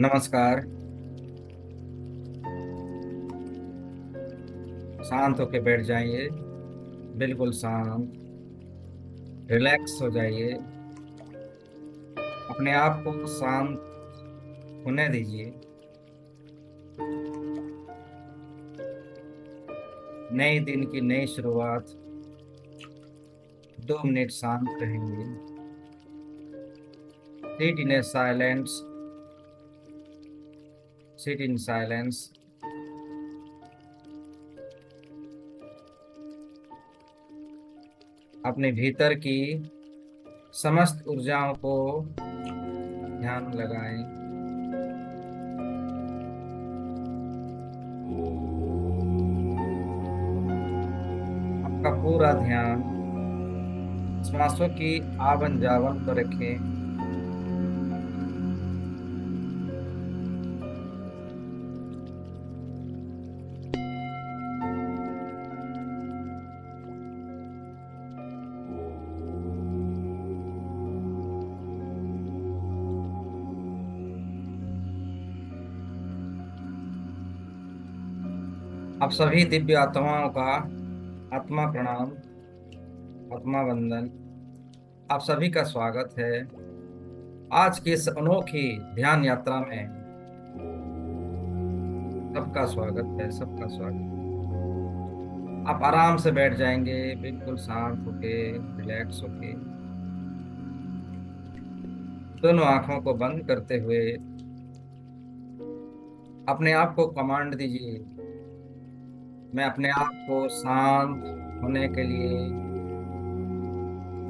नमस्कार। शांत होके बैठ जाइए। बिल्कुल शांत। रिलैक्स हो जाइए। अपने आप को शांत होने दीजिए। नए दिन की नई शुरुआत। 2 मिनट शांत रहेंगे। Sit in a silence. Sit in silence. अपने भीतर की समस्त ऊर्जाओं को ध्यान लगाएं। आपका पूरा ध्यान श्वासों की आवन जावन पर रखें। आप सभी दिव्य आत्माओं का आत्मा प्रणाम, आत्मा वंदन। आप सभी का स्वागत है आज की इस अनोखी ध्यान यात्रा में। सबका स्वागत है, सबका स्वागत। आप आराम से बैठ जाएंगे, बिल्कुल शांत होके, रिलैक्स होके। दोनों आंखों को बंद करते हुए अपने आप को कमांड दीजिए। मैं अपने आप को शांत होने के लिए,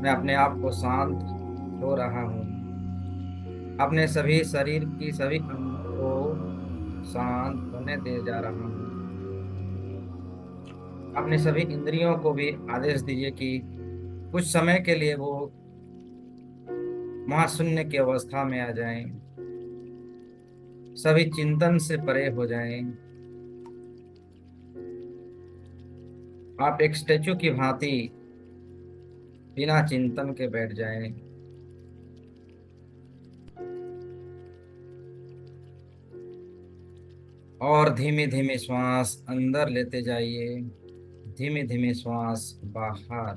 मैं अपने आप को शांत हो रहा हूँ। अपने सभी शरीर की सभी अंगों को शांत होने दे जा रहा हूँ। अपने सभी इंद्रियों को भी आदेश दीजिए कि कुछ समय के लिए वो महाशून्य की अवस्था में आ जाएं। सभी चिंतन से परे हो जाएं। आप एक स्टेचू की भांति बिना चिंतन के बैठ जाएं। और धीमे धीमे श्वास अंदर लेते जाइए। धीमे धीमे श्वास बाहर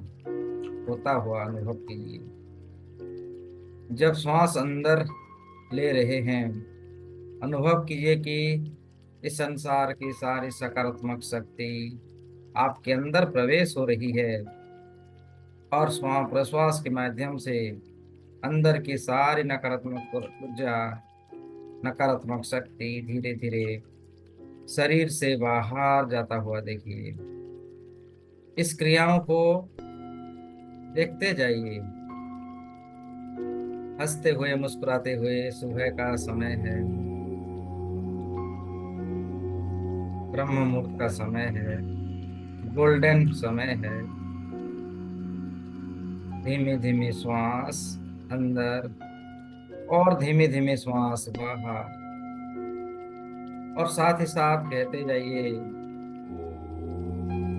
होता हुआ अनुभव कीजिए। जब श्वास अंदर ले रहे हैं, अनुभव कीजिए कि इस संसार की सारी सकारात्मक शक्ति आपके अंदर प्रवेश हो रही है और श्वास प्रश्वास के माध्यम से अंदर की सारी नकारात्मक ऊर्जा, नकारात्मक शक्ति धीरे धीरे शरीर से बाहर जाता हुआ देखिए। इस क्रियाओं को देखते जाइए। हंसते हुए, मुस्कुराते हुए, सुबह का समय है, ब्रह्म मुहूर्त का समय है, गोल्डन समय है। धीमे धीमे श्वास अंदर और धीमे धीमे श्वास बाहर। और साथ ही साथ कहते जाइए,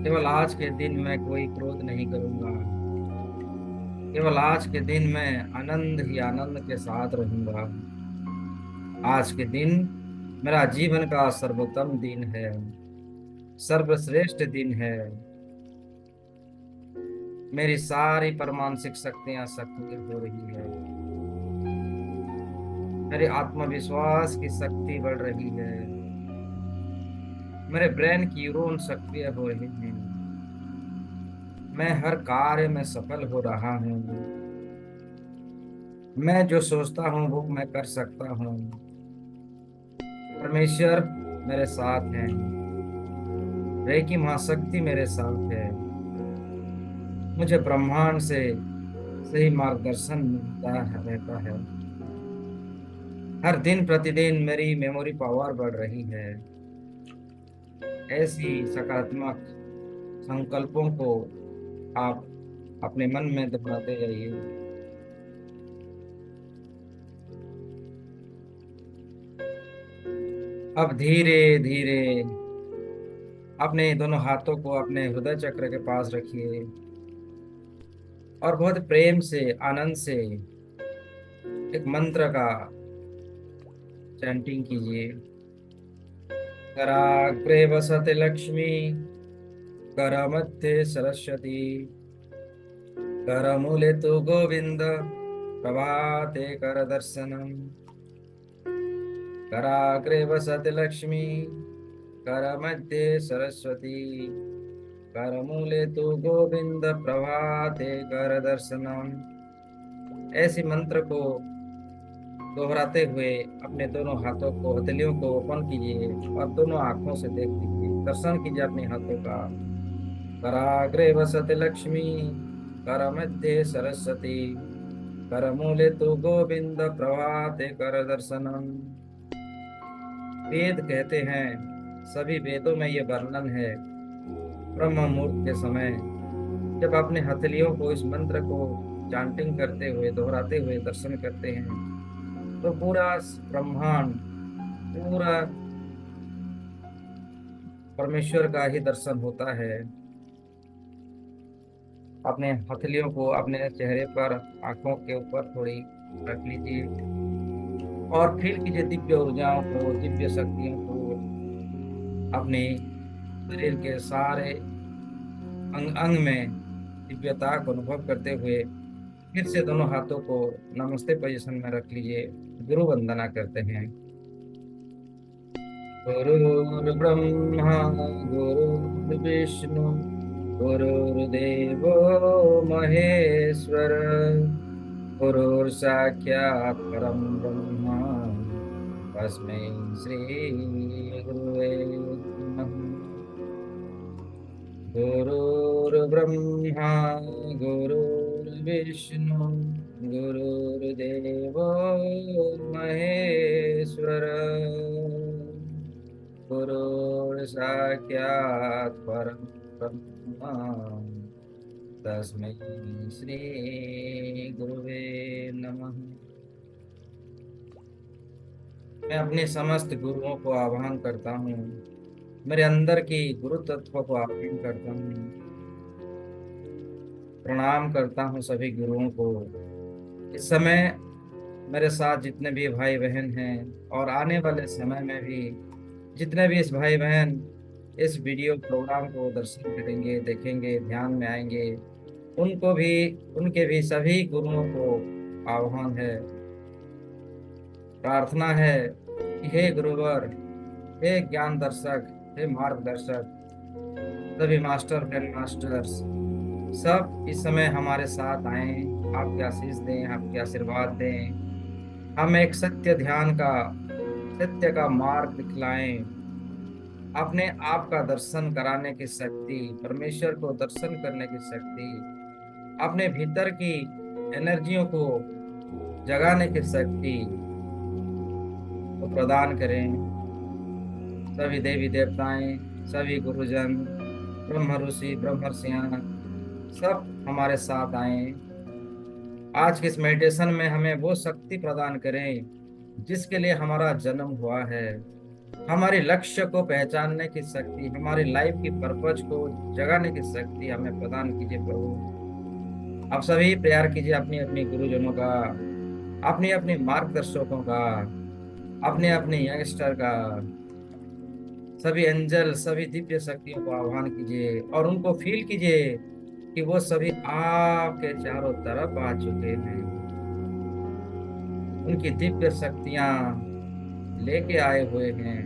केवल आज के दिन मैं कोई क्रोध नहीं करूंगा। केवल आज के दिन मैं आनंद ही आनंद के साथ रहूंगा। आज के दिन मेरा जीवन का सर्वोत्तम दिन है, सर्वश्रेष्ठ दिन है। मेरी सारी परमाणुक शक्तियां सक्रिय हो रही है। मेरे आत्मविश्वास की शक्ति बढ़ रही है। मेरे ब्रेन की न्यूरॉन सक्रिय हो रहे हैं। मैं हर कार्य में सफल हो रहा हूँ। मैं जो सोचता हूँ वो मैं कर सकता हूँ। परमेश्वर मेरे साथ हैं। रेकी महाशक्ति मेरे साथ है। मुझे ब्रह्मांड से सही मार्गदर्शन मिलता है, रहता है। हर दिन प्रतिदिन मेरी मेमोरी पावर बढ़ रही है। ऐसी सकारात्मक संकल्पों को आप अपने मन में दोहराते जाइए। अब धीरे धीरे अपने दोनों हाथों को अपने हृदय चक्र के पास रखिए और बहुत प्रेम से, आनंद से एक मंत्र का चैंटिंग कीजिए। कराग्रे वसते लक्ष्मी, करमध्ये सरस्वती, करमूले तु गोविंद, प्रभाते कर दर्शनम। कराग्रे वसते लक्ष्मी, करमध्ये सरस्वती, करमूले तु गोविंद, प्रभाते कर दर्शनम। ऐसी मंत्र को दोहराते हुए अपने दोनों हाथों को, हथेलियों को ओपन कीजिए और दोनों आंखों से देख लीजिए, दर्शन कीजिए अपने हाथों का। कराग्रे वसते लक्ष्मी, कर मध्ये सरस्वती, करमूले तु गोविंद, प्रभाते कर दर्शनम। वेद कहते हैं, सभी वेदों में ये वर्णन है, ब्रह्म मुहूर्त के समय जब अपने हथेलियों को इस मंत्र को चांटिंग करते हुए, दोहराते हुए दर्शन करते हैं, तो पूरा ब्रह्मांड, पूरा परमेश्वर का ही दर्शन होता है। अपने हथेलियों को अपने चेहरे पर, आंखों के ऊपर थोड़ी रख लीजिए और फील कीजिए दिव्य ऊर्जाओं को, दिव्य शक्तियों को अपने शरीर के सारे अंग अंग में दिव्यता को अनुभव करते हुए फिर से दोनों हाथों को नमस्ते पोजीशन में रख लीजिए। गुरु वंदना करते हैं। गुरुर्ब्रह्मा गुरुर्विष्णु गुरुर्देवो महेश्वर, गुरुर्साक्षात् परं ब्रह्म, तस्मै श्री गुरुवे नमः। गुरुर्ब्रह्मा गुरुर्विष्णु गुरुर्देवो महेश्वर, गुरुर्साक्षात् परं ब्रह्म, तस्मै श्री गुरुवे नमः। मैं अपने समस्त गुरुओं को आह्वान करता हूँ, मेरे अंदर की गुरु तत्व को आह्वान करता हूँ, प्रणाम करता हूँ सभी गुरुओं को। इस समय मेरे साथ जितने भी भाई बहन हैं और आने वाले समय में भी जितने भी इस भाई बहन इस वीडियो प्रोग्राम को दर्शन करेंगे, देखेंगे, ध्यान में आएंगे, उनको भी, उनके भी सभी गुरुओं को आह्वान है, प्रार्थना है कि हे गुरुवर, हे ज्ञान दर्शक, हे मार्गदर्शक, सभी मास्टर ग्रैंड मास्टर्स सब इस समय हमारे साथ आए, आपके आशीष दें, आपके आशीर्वाद दें, हम एक सत्य ध्यान का, सत्य का मार्ग दिखलाएं, अपने आप का दर्शन कराने की शक्ति, परमेश्वर को दर्शन करने की शक्ति, अपने भीतर की एनर्जियों को जगाने की शक्ति को प्रदान करें। सभी देवी देवताएं, सभी गुरुजन, ब्रह्म ऋषि, ब्रह्मर्षियां सब हमारे साथ आए। आज के इस मेडिटेशन में हमें वो शक्ति प्रदान करें जिसके लिए हमारा जन्म हुआ है, हमारे लक्ष्य को पहचानने की शक्ति, हमारी लाइफ की पर्पज को जगाने की शक्ति हमें प्रदान कीजिए प्रभु। आप सभी प्यार कीजिए अपनी अपनी गुरुजनों का, अपनी अपनी मार्गदर्शकों का, अपने अपने यंगस्टर का, सभी एंजल, सभी दिव्य शक्तियों को आह्वान कीजिए और उनको फील कीजिए कि वो सभी आपके चारों तरफ आ चुके हैं। उनकी दिव्य शक्तियां लेके आए हुए हैं,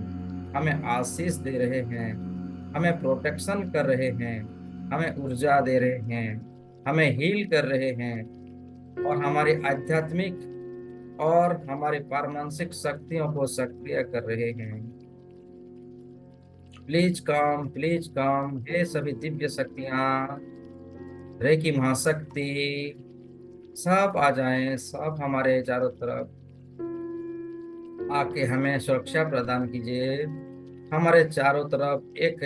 हमें आशीष दे रहे हैं, हमें प्रोटेक्शन कर रहे हैं, हमें ऊर्जा दे रहे हैं, हमें हील कर रहे हैं और हमारी आध्यात्मिक और हमारी पारमानसिक शक्तियों को सक्रिय कर रहे हैं। प्लीज कम, हे सभी दिव्य शक्तियां, रेकी महाशक्ति, सब आ जाएं, सब हमारे चारों तरफ आके हमें सुरक्षा प्रदान कीजिए। हमारे चारों तरफ एक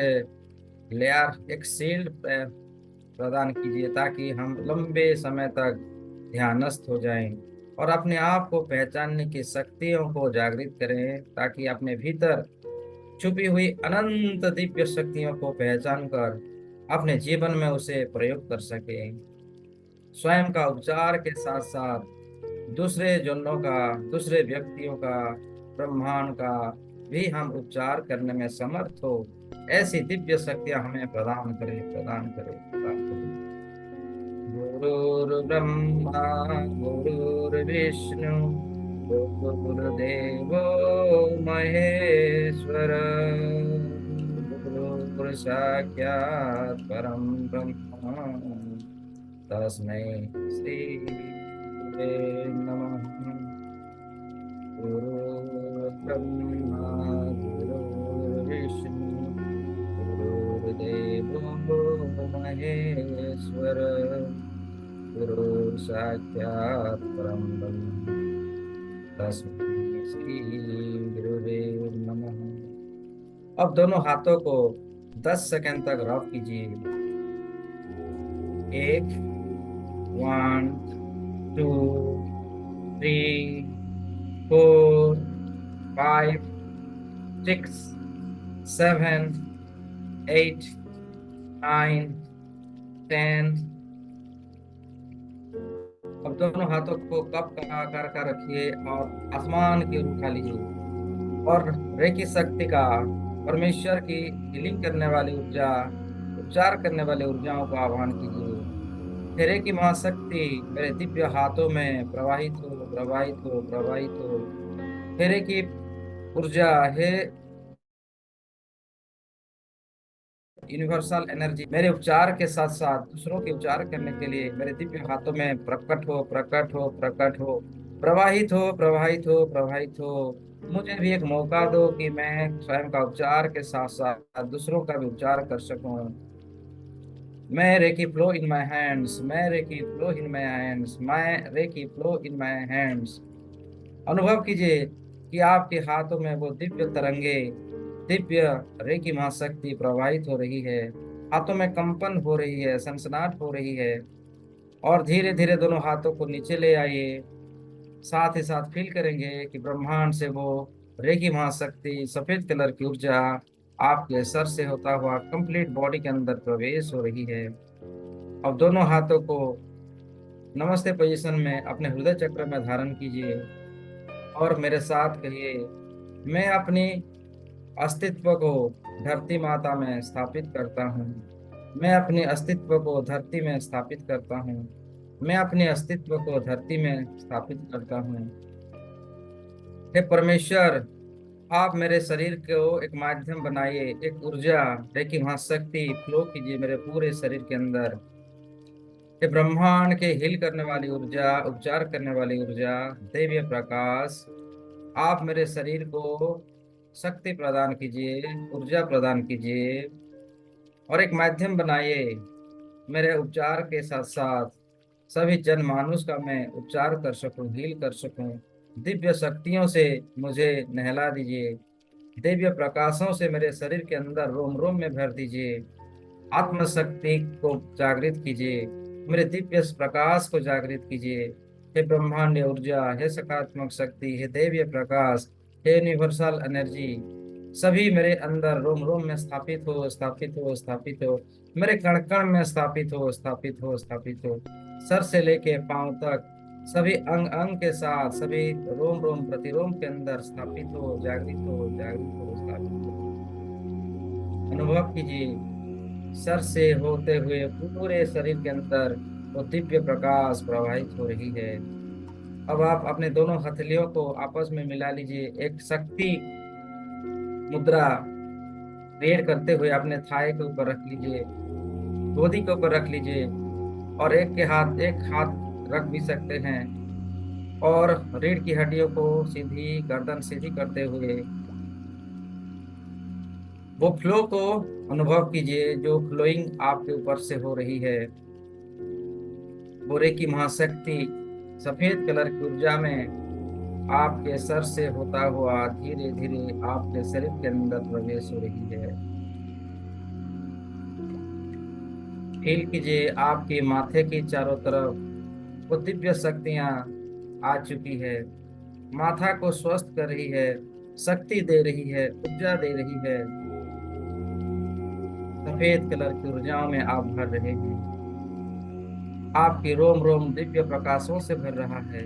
लेयर, एक शील्ड प्रदान कीजिए ताकि हम लंबे समय तक ध्यानस्थ हो जाएं और अपने आप को पहचानने की शक्तियों को जागृत करें, ताकि अपने भीतर छुपी हुई अनंत दिव्य शक्तियों को पहचान कर अपने जीवन में उसे प्रयोग कर सकें। स्वयं का उपचार के साथ साथ दूसरे जनों का, दूसरे व्यक्तियों का ब्रह्मांड का भी हम उपचार करने में समर्थ हो, ऐसी दिव्य शक्तियां हमें प्रदान करे, प्रदान करे, प्रदान करे। गुरुर्ब्रह्मा गुरुर्विष्णु गुरुर्देवो महेश्वर, गुरुर्साक्षात् परं ब्रह्म, तस्मै श्री गुरुवे नमः। गुरुर्ब्रह्मा गुरुर्विष्णु गुरुर्देवो महेश्वर, गुरु साक्षात् परं ब्रह्म, तस्मै श्री गुरुवे नमः। अब दोनों हाथों को 10 सेकंड तक रब कीजिए। 1, 1, 2, 3, 4, 5, 6, 7, 8, 9, 10। अब दोनों हाथों को कप का आकार का रखिए और आसमान की ओर उठा लीजिए और रेकी शक्ति का, परमेश्वर की हीलिंग करने वाली ऊर्जा, उपचार करने वाली ऊर्जाओं का आह्वान कीजिए। तेरे की महाशक्ति मेरे दिव्य हाथों में प्रवाहित हो, प्रवाहित हो, प्रवाहित हो। तेरे की ऊर्जा है, यूनिवर्सल एनर्जी मेरे उपचार के साथ साथ दूसरों के उपचार करने के लिए मेरे दिव्य हाथों में प्रकट हो, प्रकट हो, प्रकट हो, प्रवाहित हो, प्रवाहित हो, प्रवाहित हो। मुझे भी एक मौका दो कि मैं स्वयं का उपचार के साथ साथ दूसरों का भी उपचार कर सकूं। मैं Reiki flow in my hands, मैं Reiki flow in my hands, मैं Reiki flow in my hands. अनुभव कीजिए कि आपके हाथों में वो दिव्य तरंगे, दिव्य रेकी महाशक्ति प्रवाहित हो रही है। हाथों में कंपन हो रही है, सनसनाहट हो रही है। और धीरे धीरे दोनों हाथों को नीचे ले आइए। साथ ही साथ फील करेंगे कि ब्रह्मांड से वो रेकी महाशक्ति, सफेद कलर की ऊर्जा आपके सर से होता हुआ कंप्लीट बॉडी के अंदर प्रवेश हो रही है। अब दोनों हाथों को नमस्ते पोजीशन में अपने हृदय चक्र में धारण कीजिए और मेरे साथ कहिए, मैं अपनी अस्तित्व को धरती माता में स्थापित करता हूँ। मैं अपने अस्तित्व को धरती में स्थापित करता हूँ। मैं अपने अस्तित्व को धरती में स्थापित करता हूँ। हे परमेश्वर, आप मेरे शरीर को एक माध्यम बनाइए, एक ऊर्जा, लेकिन महाशक्ति फ्लो कीजिए मेरे पूरे शरीर के अंदर। हे ब्रह्मांड के हिल करने वाली ऊर्जा, उपचार करने वाली ऊर्जा, दैवीय प्रकाश, आप मेरे शरीर को शक्ति प्रदान कीजिए, ऊर्जा प्रदान कीजिए और एक माध्यम बनाइए मेरे उपचार के साथ साथ सभी जनमानुष का मैं उपचार कर सकूं, हील कर सकूं। दिव्य शक्तियों से मुझे नहला दीजिए, दिव्य प्रकाशों से मेरे शरीर के अंदर रोम रोम में भर दीजिए। आत्मशक्ति को जागृत कीजिए, मेरे दिव्य प्रकाश को जागृत कीजिए। हे ब्रह्मांड ऊर्जा, हे सकारात्मक शक्ति, हे दैवीय प्रकाश, हे यूनिवर्सल एनर्जी, सभी मेरे अंदर रोम रोम में स्थापित हो, स्थापित हो, स्थापित हो। मेरे कण कण में स्थापित हो, स्थापित हो, स्थापित हो। सर से लेके पांव तक सभी अंग अंग के साथ, सभी रोम रोम प्रतिरोम के अंदर स्थापित हो, जागृत हो, जागृत हो, स्थापित हो। अनुभव कीजिए सर से होते हुए पूरे शरीर के अंदर वो दिव्य प्रकाश प्रवाहित हो रही है। अब आप अपने दोनों हथेलियों को आपस में मिला लीजिए, एक शक्ति मुद्रा क्रिएट करते हुए अपने थाई के ऊपर रख लीजिए, गोदी के ऊपर रख लीजिए और एक हाथ रख भी सकते हैं और रीढ़ की हड्डियों को सीधी, गर्दन सीधी करते हुए वो फ्लो को अनुभव कीजिए जो फ्लोइंग आपके ऊपर से हो रही है। बोरे की महाशक्ति सफेद कलर की ऊर्जा में आपके सर से होता हुआ धीरे धीरे आपके शरीर के अंदर प्रवेश हो रही है। फील कीजिए आपके माथे की चारों तरफ वो दिव्य शक्तियां आ चुकी है, माथा को स्वस्थ कर रही है, शक्ति दे रही है, ऊर्जा दे रही है। सफेद कलर की ऊर्जाओं में आप भर रहे हैं। आपकी रोम रोम दिव्य प्रकाशों से भर रहा है।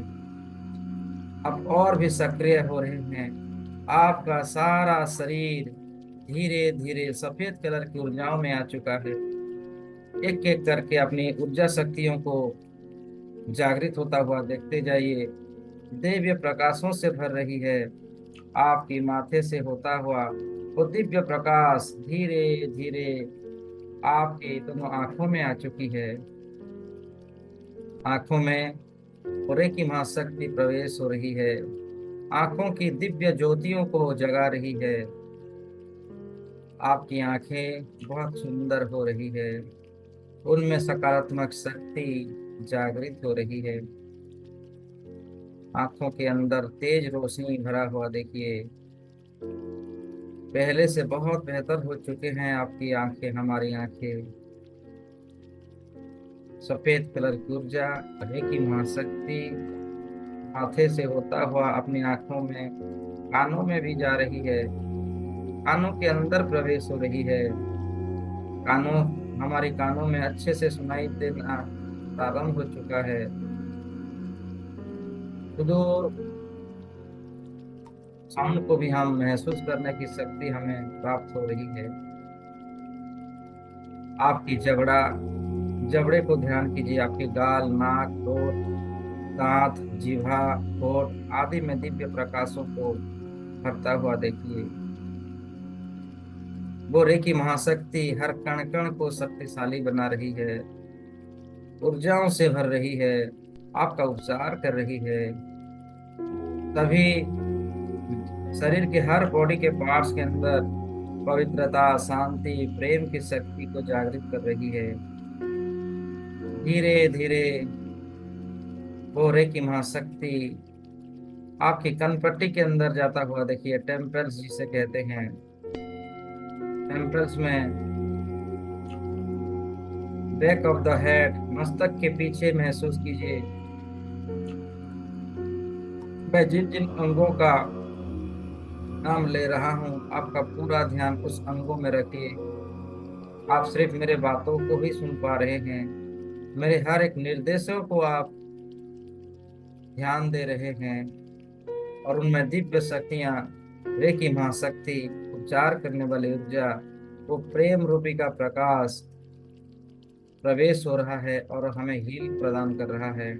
अब और भी सक्रिय हो रहे हैं, आपका सारा शरीर धीरे धीरे सफेद कलर की ऊर्जाओं में आ चुका है। एक एक करके अपनी ऊर्जा शक्तियों को जागृत होता हुआ देखते जाइए। दिव्य प्रकाशों से भर रही है। आपकी माथे से होता हुआ वो दिव्य प्रकाश धीरे धीरे आपके दोनों आंखों में आ चुकी है। आंखों में पूरे की महाशक्ति प्रवेश हो रही है। आंखों की दिव्य ज्योतियों को जगा रही है। आपकी आंखें बहुत सुंदर हो रही है। उनमें सकारात्मक शक्ति जागृत हो रही है। आंखों के अंदर तेज रोशनी भरा हुआ देखिए। पहले से बहुत बेहतर हो चुके हैं आपकी आंखें, हमारी आंखें। सफेद कलर की ऊर्जा, रेकी महाशक्ति माथे से होता हुआ अपनी आंखों में, कानों में भी जा रही है। कानों के अंदर प्रवेश हो रही है। कानों हमारे कानों में अच्छे से सुनाई देना प्रारंभ हो चुका है। सुदूर साउंड को भी हम महसूस करने की शक्ति हमें प्राप्त हो रही है। आपकी जबड़े को ध्यान कीजिए। आपके गाल, नाक, होठ, दांत, जिह्वा, होठ आदि में दिव्य प्रकाशों को भरता हुआ देखिए। वो रेकी महाशक्ति हर कण कण को शक्तिशाली बना रही है, ऊर्जाओं से भर रही है, आपका उपचार कर रही है। तभी शरीर के हर बॉडी के पार्ट्स के अंदर पवित्रता, शांति, प्रेम की शक्ति को जागृत कर रही है। धीरे धीरे वो रेकी महाशक्ति आपकी कनपट्टी के अंदर जाता हुआ देखिए। टेम्पल्स जिसे कहते हैं, टेम्पल्स में बैक ऑफ द हेड, मस्तक के पीछे महसूस कीजिए। मैं जिन जिन अंगों का नाम ले रहा हूँ, आपका पूरा ध्यान उस अंगों में रखिए। आप सिर्फ मेरे बातों को ही सुन पा रहे हैं। मेरे हर एक निर्देशों को आप ध्यान दे रहे हैं और उनमें दिव्य शक्तियां, रेकी महाशक्ति, उपचार करने वाली ऊर्जा, वो प्रेम रूपी का प्रकाश प्रवेश हो रहा है और हमें हील प्रदान कर रहा है,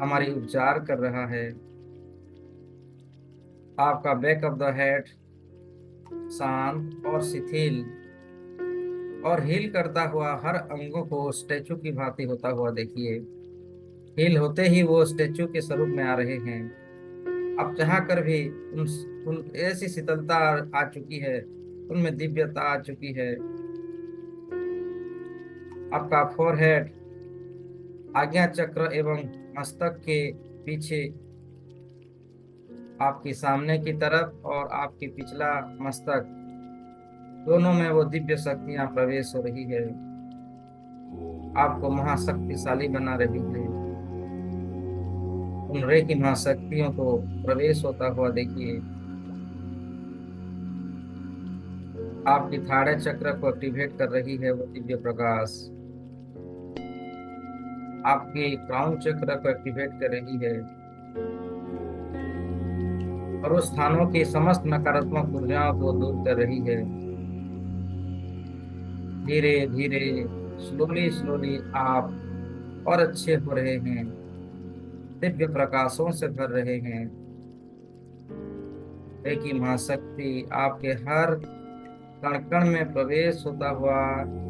हमारी उपचार कर रहा है। आपका बैक ऑफ द हेड शांत और शिथिल और हील करता हुआ हर अंगों को स्टैचू की भांति होता हुआ देखिए। हील होते ही वो स्टैचू के स्वरूप में आ रहे हैं। अब चाह कर भी उन ऐसी शीतलता आ चुकी है, उनमें दिव्यता आ चुकी है। आपका फोरहेड, आज्ञा चक्र एवं मस्तक के पीछे, आपकी सामने की तरफ और आपकी पिछला मस्तक, दोनों में वो दिव्य शक्तियां प्रवेश हो रही है, आपको महाशक्तिशाली बना रही है। उन रेकी महाशक्तियों को प्रवेश होता हुआ देखिए। आपकी थाड़े चक्र को एक्टिवेट कर रही है वो दिव्य प्रकाश। आपके क्राउन चक्र को एक्टिवेट कर रही है और उस स्थानों की समस्त नकारात्मक ऊर्जाओं को दूर कर रही है। धीरे धीरे, स्लोली स्लोली आप और अच्छे हो रहे हैं, दिव्य प्रकाशों से भर रहे हैं। एक ही महाशक्ति आपके हर कण कण में प्रवेश होता हुआ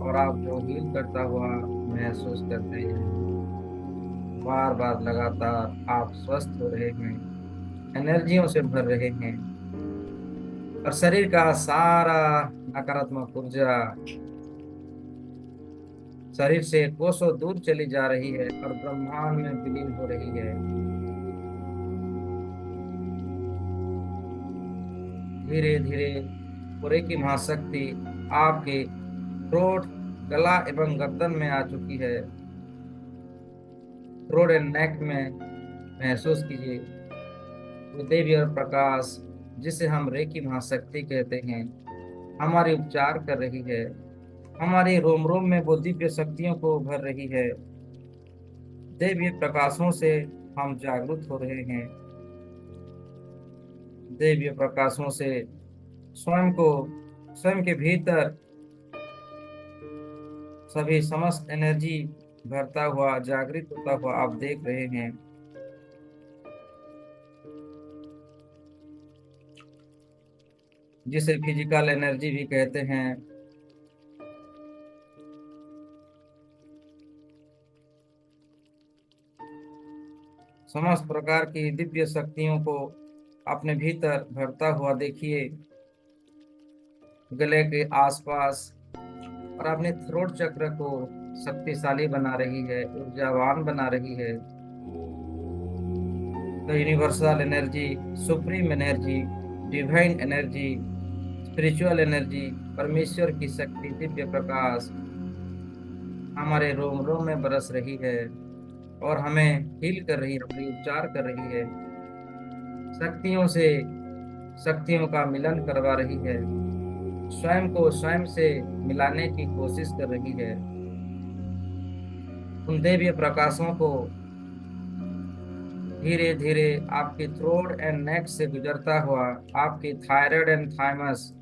और आपको हील करता हुआ महसूस करते हैं। बार बार लगातार आप स्वस्थ हो रहे हैं, एनर्जियों से भर रहे हैं और शरीर का सारा नकारात्मक ऊर्जा शरीर से कोसों दूर चली जा रही है और ब्रह्मांड में विलीन हो रही है। धीरे धीरे पूरे की महाशक्ति आपके थ्रोट, गला एवं गर्दन में आ चुकी है। थ्रोट एंड नेक में महसूस कीजिए वो देवी और प्रकाश, जिसे हम रेकी महाशक्ति कहते हैं, हमारी उपचार कर रही है। हमारे रोम रोम में वो दिव्य शक्तियों को भर रही है। दिव्य प्रकाशों से हम जागरूक हो रहे हैं। दिव्य प्रकाशों से स्वयं को, स्वयं के भीतर सभी समस्त एनर्जी भरता हुआ, जागृत होता हुआ आप देख रहे हैं। जिसे फिजिकल एनर्जी भी कहते हैं। समस्त प्रकार की दिव्य शक्तियों को अपने भीतर भरता हुआ देखिए, गले के आसपास, और अपने थ्रोट चक्र को शक्तिशाली बना रही है, ऊर्जावान बना रही है। The universal energy, supreme energy, divine energy, spiritual energy, परमेश्वर की शक्ति, दिव्य प्रकाश हमारे रोम रोम में बरस रही है और हमें हील कर रही है, हमारी उपचार कर रही है, शक्तियों से शक्तियों का मिलन करवा रही है, स्वयं को स्वयं से मिलाने की कोशिश कर रही है। उन दिव्य प्रकाशों को धीरे धीरे आपकी थ्रोट एंड नेक से गुजरता हुआ आपकी thyroid and thymus,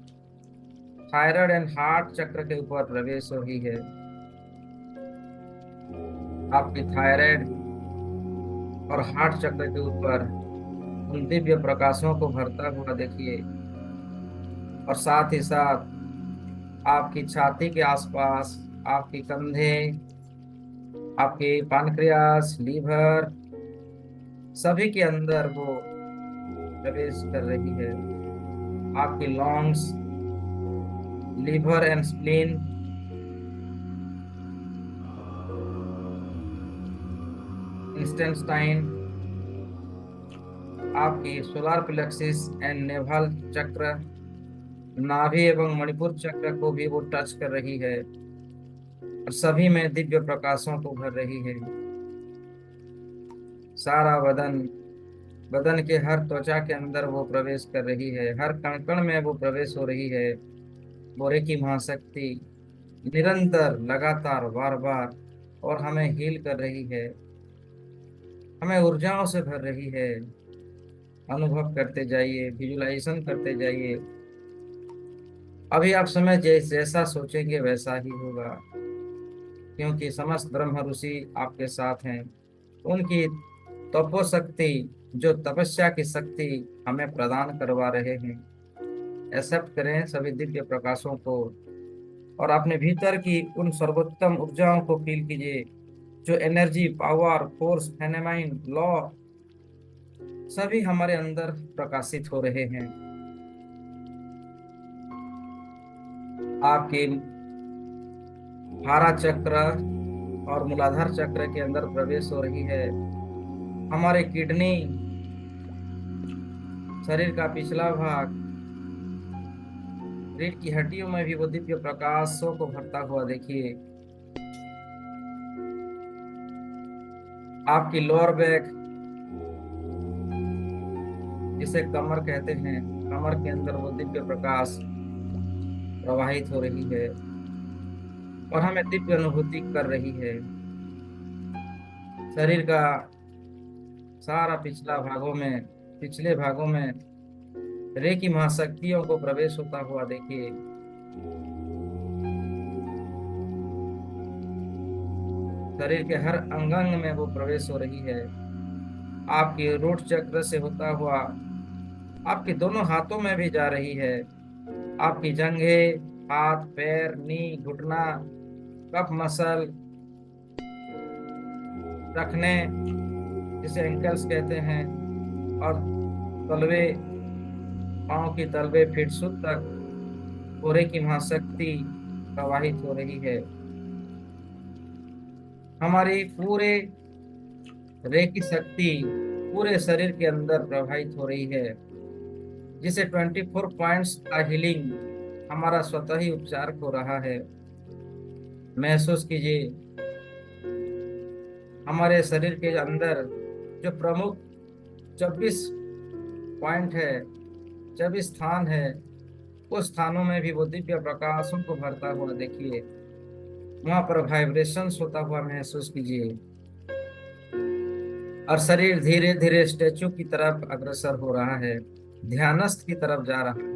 thyroid and heart चक्र के ऊपर प्रवेश हो रही है। आपकी थायराइड और हार्ट चक्र के ऊपर उन दिव्य प्रकाशों को भरता हुआ देखिए, और साथ ही साथ आपकी छाती के आसपास, आपके कंधे, आपके पानक्रियास, लीवर, सभी के अंदर वो प्रवेश कर रही है। आपकी lungs, liver and spleen, intestine, आपकी solar plexus and navel chakra, नाभि एवं मणिपुर चक्र को भी वो टच कर रही है और सभी में दिव्य प्रकाशों को भर रही है। सारा बदन, बदन के हर त्वचा के अंदर वो प्रवेश कर रही है, हर कण कण में वो प्रवेश हो रही है। बोरे की महाशक्ति निरंतर, लगातार, बार बार और हमें हील कर रही है, हमें ऊर्जाओं से भर रही है। अनुभव करते जाइए, विजुलाइजेशन करते जाइए। अभी आप समय जैसा सोचेंगे वैसा ही होगा, क्योंकि समस्त ब्रह्म ऋषि आपके साथ हैं। उनकी तपो शक्ति, जो तपस्या की शक्ति हमें प्रदान करवा रहे हैं। एक्सेप्ट करें सभी दिव्य प्रकाशों को और अपने भीतर की उन सर्वोत्तम ऊर्जाओं को फील कीजिए, जो एनर्जी, पावर, फोर्स, फेनोमेन, लॉ सभी हमारे अंदर प्रकाशित हो रहे हैं। आपके हारा चक्र और मूलाधार चक्र के अंदर प्रवेश हो रही है। हमारे किडनी, शरीर का पिछला भाग, रीढ़ की हड्डियों में भी वो दिव्य प्रकाशों को भरता हुआ देखिए। आपकी लोअर बैक, जिसे कमर कहते हैं, कमर के अंदर वो दिव्य प्रकाश प्रवाहित हो रही है और हमें दिव्य अनुभूति कर रही है। शरीर का सारा पिछला भागों में, पिछले भागों में रेकी महाशक्तियों को प्रवेश होता हुआ देखिए। शरीर के हर अंग अंग में वो प्रवेश हो रही है। आपके रूट चक्र से होता हुआ आपके दोनों हाथों में भी जा रही है। आपकी जंघें, हाथ, पैर, नी, घुटना, कफ मसल, रखने, जिसे एंकल्स कहते हैं, और तलवे, पाँव की तलवे, फीट सुत तक पूरे की महाशक्ति प्रवाहित हो रही है। हमारी पूरे रेकी शक्ति पूरे शरीर के अंदर प्रवाहित हो रही है, जिसे 24 पॉइंट्स का हीलिंग हमारा स्वतः ही उपचार हो रहा है। महसूस कीजिए हमारे शरीर के अंदर जो प्रमुख 24 पॉइंट है, 24 स्थान है, उस स्थानों में भी वो दिव्य प्रकाशों को भरता हुआ देखिए। वहां पर वाइब्रेशंस होता हुआ महसूस कीजिए और शरीर धीरे धीरे स्टैचू की तरफ अग्रसर हो रहा है। ध्यानस्थ की तरफ जा रहा है।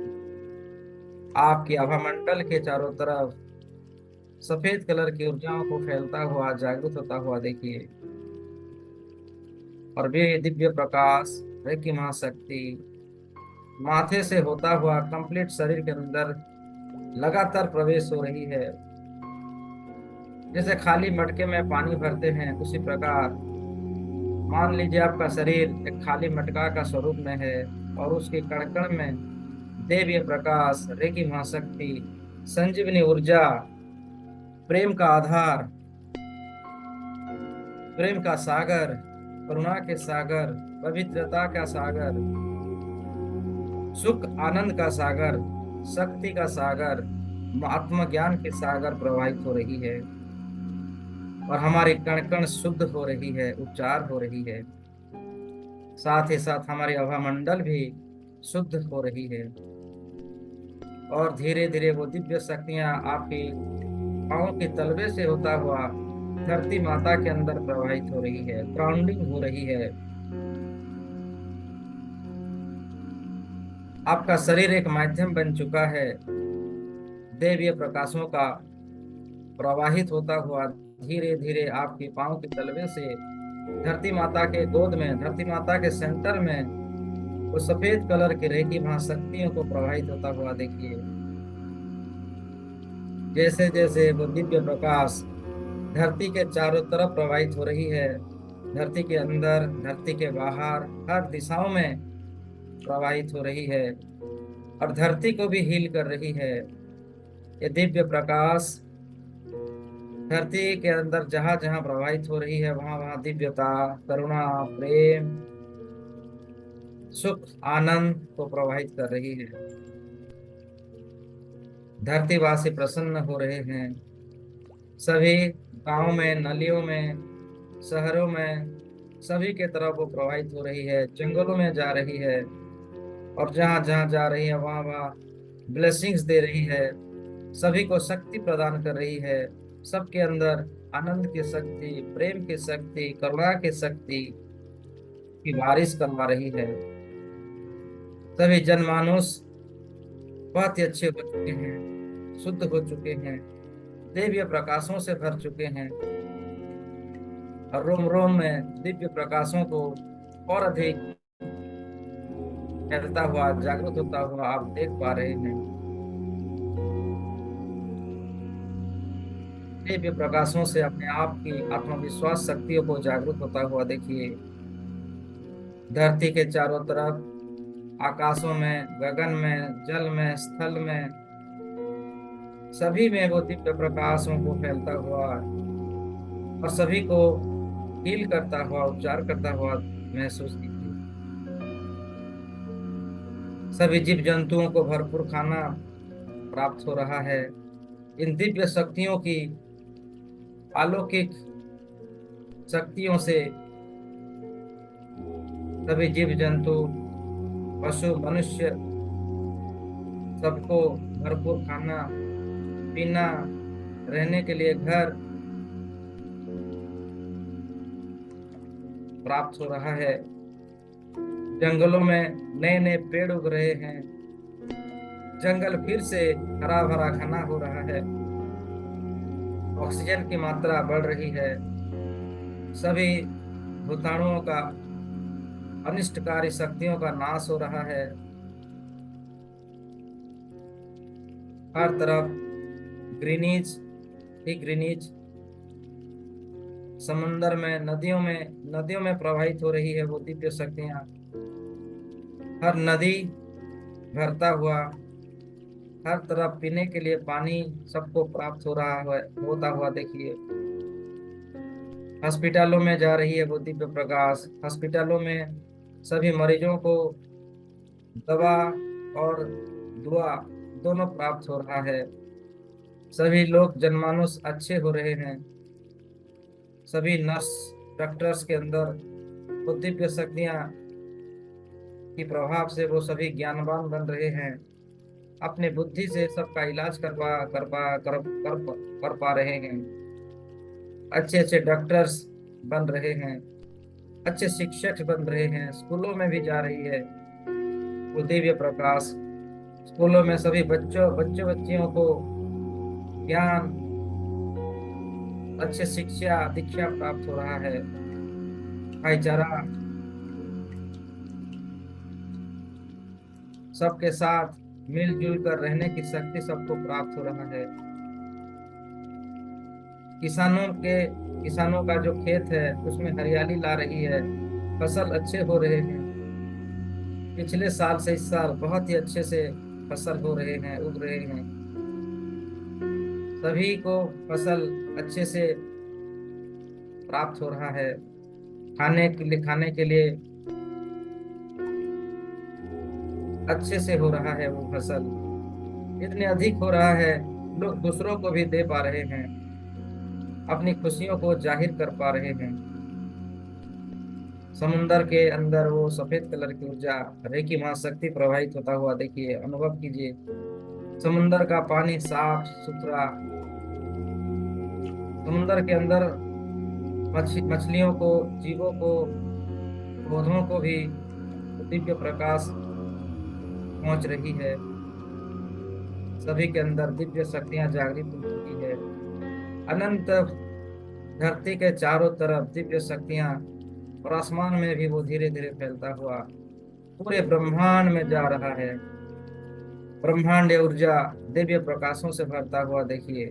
आपकी आभामंडल के चारों तरफ सफेद कलर की ऊर्जाओं को फैलता हुआ, जागृत होता हुआ देखिए। और वे दिव्य प्रकाश, रेकी महाशक्ति माथे से होता हुआ कंप्लीट शरीर के अंदर लगातार प्रवेश हो रही है। जैसे खाली मटके में पानी भरते हैं, उसी प्रकार मान लीजिए आपका शरीर एक खाली मटका का स्वरूप में है, और उसके कण कण में देवीय प्रकाश, रेकी महाशक्ति, संजीवनी ऊर्जा, प्रेम का आधार, प्रेम का सागर, करुणा के सागर, पवित्रता का सागर, सुख आनंद का सागर, शक्ति का सागर, आत्मज्ञान के सागर प्रवाहित हो रही है। और हमारी कण कण शुद्ध हो रही है, उपचार हो रही है। साथ ही साथ हमारी अभामंडल भी शुद्ध हो रही है। और धीरे धीरे वो दिव्य शक्तियां आपकी पांव के तलवे से होता हुआ धरती माता के अंदर प्रवाहित हो रही है, ग्राउंडिंग हो रही है। आपका शरीर एक माध्यम बन चुका है, दैवीय प्रकाशों का प्रवाहित होता हुआ धीरे धीरे आपके पांव के तलवे से धरती माता के गोद में, धरती माता के सेंटर में वो सफेद कलर की रेखी महाशक्तियों को प्रवाहित होता हुआ देखिए। जैसे जैसे वो दिव्य प्रकाश धरती के चारों तरफ प्रवाहित हो रही है, धरती के अंदर, धरती के बाहर, हर दिशाओं में प्रवाहित हो रही है, और धरती को भी हील कर रही है। ये दिव्य प्रकाश धरती के अंदर जहां जहां प्रवाहित हो रही है, वहां वहां दिव्यता, करुणा, प्रेम, सुख, आनंद को प्रवाहित कर रही है। धरतीवासी प्रसन्न हो रहे हैं। सभी गांवों में, नलियों में, शहरों में, सभी के तरफ वो प्रवाहित हो रही है, जंगलों में जा रही है, और जहां जहां जा रही है वहां वहां ब्लेसिंग्स दे रही है, सभी को शक्ति प्रदान कर रही है। सबके अंदर आनंद की शक्ति, प्रेम की शक्ति, करुणा की शक्ति की बारिश करवा रही है। सभी जनमानुष बहुत ही अच्छे हो चुके हैं, शुद्ध हो चुके हैं, दिव्य प्रकाशों से भर चुके हैं, और रोम रोम में दिव्य प्रकाशों को और अधिक फैलता हुआ, जागृत होता हुआ आप देख पा रहे हैं। दिव्य प्रकाशों से अपने आप की आत्मविश्वास शक्तियों को जागृत होता हुआ देखिए। धरती के चारों तरफ, आकाशों में, गगन में, जल में, स्थल में, सभी में वो दिव्य प्रकाशों को फैलता हुआ और सभी को हील करता हुआ, उपचार करता हुआ महसूस कीजिए। सभी जीव जंतुओं को भरपूर खाना प्राप्त हो रहा है। इन दिव्य शक्तियों की अलौकिक शक्तियों से सभी जीव जंतु, पशु, मनुष्य, सबको भरपूर खाना पीना, रहने के लिए घर प्राप्त हो रहा है। जंगलों में नए नए पेड़ उग रहे हैं, जंगल फिर से हरा भरा घना हो रहा है, ऑक्सीजन की मात्रा बढ़ रही है, सभी भूताणुओं का, अनिष्टकारी शक्तियों का नाश हो रहा है। हर तरफ ग्रीनीज ही ग्रीनीज, समुंदर में, नदियों में प्रवाहित हो रही है वो दिव्य शक्तियां। हर नदी भरता हुआ, हर तरफ पीने के लिए पानी सबको प्राप्त हो रहा है, होता हुआ देखिए। हॉस्पिटलों में जा रही है वो दिव्य प्रकाश, हॉस्पिटलों में सभी मरीजों को दवा और दुआ दोनों प्राप्त हो रहा है। सभी लोग, जनमानुष अच्छे हो रहे हैं। सभी नर्स, डॉक्टर्स के अंदर वो दिव्य शक्तियां की प्रभाव से वो सभी ज्ञानवान बन रहे हैं। अपने बुद्धि से सबका इलाज कर पा रहे हैं। अच्छे अच्छे डॉक्टर्स बन रहे हैं, अच्छे शिक्षक बन रहे हैं, स्कूलों में भी जा रही है। वो दिव्य प्रकाश स्कूलों में सभी बच्चियों को ज्ञान, अच्छे शिक्षा दीक्षा प्राप्त हो रहा है। भाईचारा, सबके साथ मिलजुल कर रहने की शक्ति सबको प्राप्त हो रहा है। किसानों का जो खेत है उसमें हरियाली ला रही है, फसल अच्छे हो रहे हैं। पिछले साल से इस साल बहुत ही अच्छे से फसल हो रहे हैं, उग रहे हैं। सभी को फसल अच्छे से प्राप्त हो रहा है। खाने के लिए अच्छे से हो रहा है वो फसल, इतने अधिक हो रहा है, लोग दूसरों को भी दे पा रहे हैं, अपनी खुशियों को जाहिर कर पा रहे हैं। समुंदर के अंदर वो सफेद कलर की ऊर्जा, रेकी महाशक्ति प्रवाहित होता हुआ देखिए, अनुभव कीजिए। समुंदर का पानी साफ सुथरा, समुंदर के अंदर मछलियों को, जीवों को, पौधों को भी दिव्य प्रकाश पहुंच रही है। सभी के अंदर दिव्य शक्तियां जागृत हो चुकी है। अनंत धरती के चारों तरफ दिव्य शक्तियां, और आसमान में भी वो धीरे धीरे फैलता हुआ पूरे ब्रह्मांड में जा रहा है। ब्रह्मांड ऊर्जा दिव्य प्रकाशों से भरता हुआ देखिए,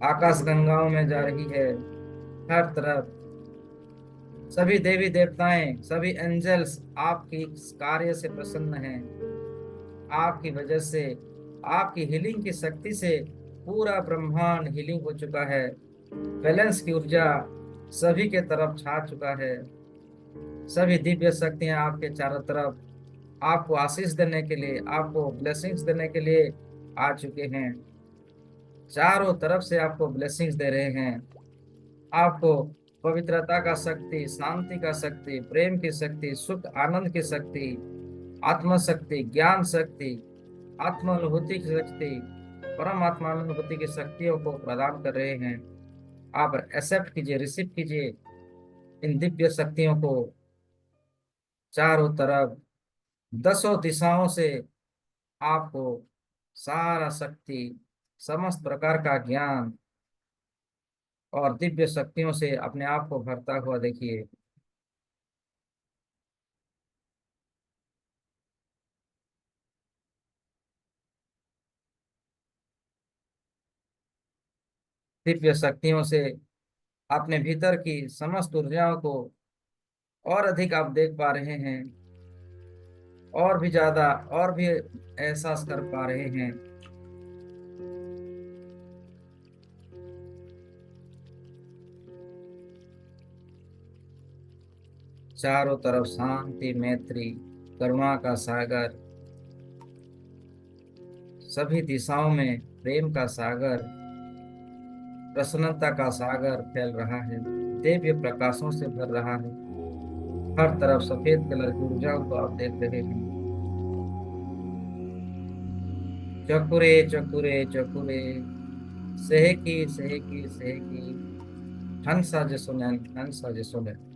आकाश गंगाओं में जा रही है। हर तरफ सभी देवी देवताएं, सभी एंजल्स आपकी इस कार्य से प्रसन्न हैं। आपकी वजह से, आपकी हीलिंग की शक्ति से पूरा ब्रह्मांड हीलिंग हो चुका है। बैलेंस की ऊर्जा सभी के तरफ छा चुका है। सभी दिव्य शक्तियां आपके चारों तरफ आपको आशीष देने के लिए, आपको ब्लेसिंग्स देने के लिए आ चुके हैं। चारों तरफ से आपको ब्लेसिंग्स दे रहे हैं। आपको पवित्रता का शक्ति, शांति का शक्ति, प्रेम की शक्ति, सुख आनंद की शक्ति, आत्म शक्ति, ज्ञान शक्ति, आत्म अनुभूति की शक्ति, परम आत्मा अनुभूति की शक्तियों को प्रदान कर रहे हैं। आप एक्सेप्ट कीजिए, रिसीव कीजिए इन दिव्य शक्तियों को। चारों तरफ दसों दिशाओं से आपको सारा शक्ति, समस्त प्रकार का ज्ञान और दिव्य शक्तियों से अपने आप को भरता हुआ देखिए। दिव्य शक्तियों से अपने भीतर की समस्त ऊर्जाओं को और अधिक आप देख पा रहे हैं, और भी ज्यादा, और भी एहसास कर पा रहे हैं। चारों तरफ शांति, मैत्री, करुणा का सागर, सभी दिशाओं में प्रेम का सागर, प्रसन्नता का सागर फैल रहा है, दिव्य प्रकाशों से भर रहा है। हर तरफ सफेद कलर की ऊर्जाओं को आप देख रहे हैं। चकुरे चकुरे चकुरे, सेहकी सेहकी सेहकी, हंसा जसुनन हंसा जसुनन,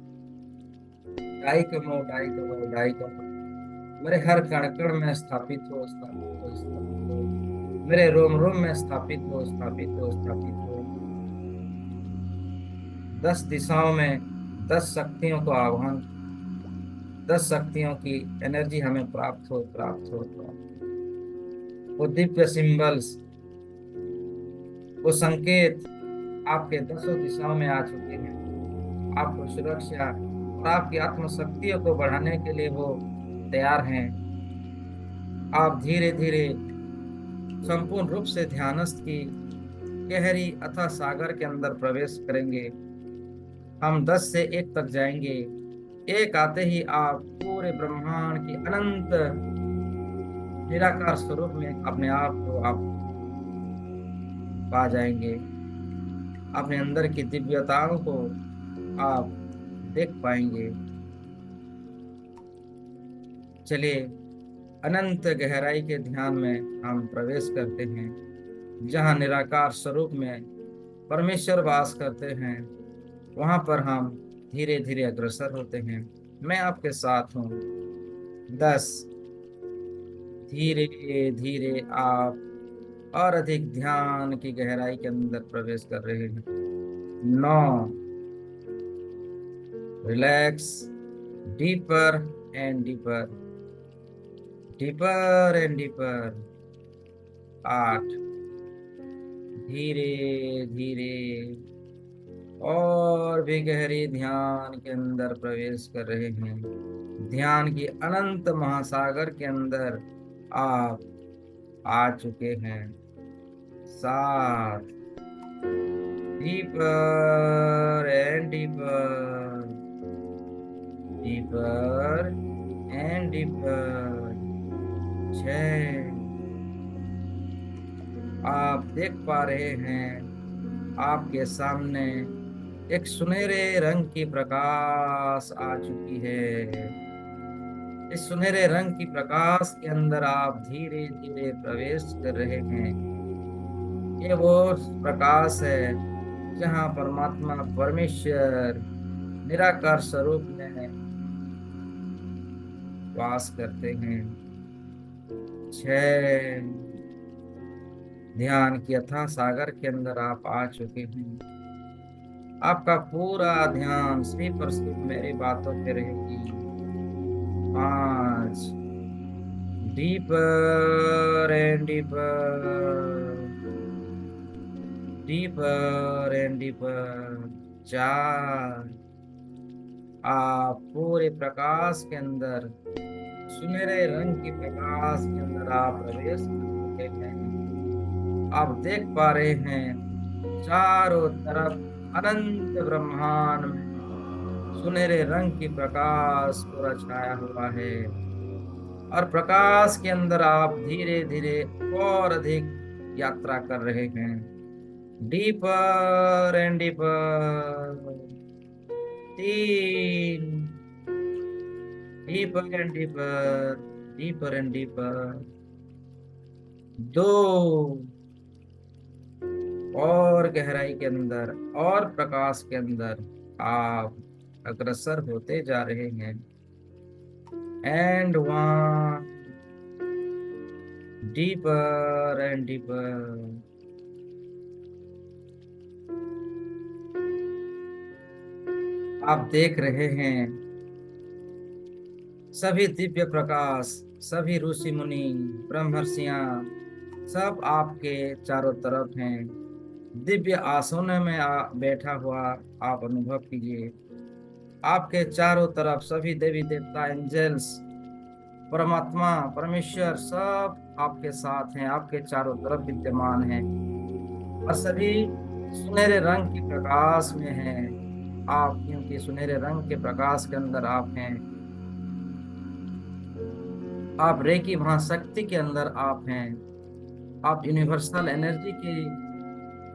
डाई कमो डाई कमो, मेरे हर कण कण में स्थापित हो, स्थापित हो, स्थापित हो। मेरे रोम रोम में स्थापित हो, स्थापित हो, स्थापित हो। 10 दिशाओं में 10 शक्तियों को आह्वान, 10 शक्तियों की एनर्जी हमें प्राप्त हो, प्राप्त हो, प्राप्त हो। वो दिव्य सिंबल्स, वो संकेत आपके दसों दिशाओं में आ चुके हैं। आपको सुरक्षा और आपकी आत्मशक्तियों को बढ़ाने के लिए वो तैयार हैं। आप धीरे धीरे संपूर्ण रूप से ध्यानस्थ की गहरी अथाह सागर के अंदर प्रवेश करेंगे। हम 10 से 1 तक जाएंगे। एक आते ही आप पूरे ब्रह्मांड की अनंत निराकार स्वरूप में अपने आप को आप पा जाएंगे। अपने अंदर की दिव्यताओं को आप देख पाएंगे। चलिए अनंत गहराई के ध्यान में हम प्रवेश करते हैं, जहाँ निराकार स्वरूप में परमेश्वर वास करते हैं। वहां पर हम धीरे धीरे अग्रसर होते हैं। मैं आपके साथ हूँ। 10। धीरे धीरे आप और अधिक ध्यान की गहराई के अंदर प्रवेश कर रहे हैं। 9। Relax, deeper and deeper, deeper and deeper. 8। धीरे धीरे और भी गहरी ध्यान के अंदर प्रवेश कर रहे हैं। ध्यान की अनंत महासागर के अंदर आप आ चुके हैं। 7। Deeper and deeper, deeper and deeper. 6। आप देख पा रहे हैं आपके सामने एक सुनहरे रंग की प्रकाश आ चुकी है। इस सुनहरे रंग की प्रकाश के अंदर आप धीरे धीरे प्रवेश कर रहे हैं। ये वो प्रकाश है जहाँ परमात्मा परमेश्वर निराकार स्वरूप में वास करते हैं। 6। ध्यान की अथाह सागर के अंदर आप आ चुके हैं। आपका पूरा ध्यान सिर्फ और सिर्फ मेरी बातों पे रहेगी। 5। Deeper and deeper, deeper and deeper. 4। आप पूरे प्रकाश के अंदर, सुनहरे रंग की प्रकाश के अंदर आप प्रवेश कर चुके हैं। आप देख पा रहे हैं चारों तरफ अनंत ब्रह्मांड में सुनहरे रंग की प्रकाश पूरा छाया हुआ है। और प्रकाश के अंदर आप धीरे धीरे और अधिक यात्रा कर रहे हैं। Deeper and deeper. 3। Deeper and deeper, deeper and deeper. 2। और गहराई के अंदर और प्रकाश के अंदर आप अग्रसर होते जा रहे हैं। एंड 1। Deeper and deeper. आप देख रहे हैं सभी दिव्य प्रकाश, सभी ऋषि मुनि, ब्रह्मर्षियां सब आपके चारों तरफ हैं। दिव्य आसनों में बैठा हुआ आप अनुभव कीजिए। आपके चारों तरफ सभी देवी देवता, एंजल्स, परमात्मा परमेश्वर सब आपके साथ हैं, आपके चारों तरफ विद्यमान हैं। और सभी सुनहरे रंग की प्रकाश में हैं। आप क्योंकि सुनहरे रंग के प्रकाश के अंदर आप हैं। आप रेकी महाशक्ति के अंदर आप हैं। आप यूनिवर्सल एनर्जी के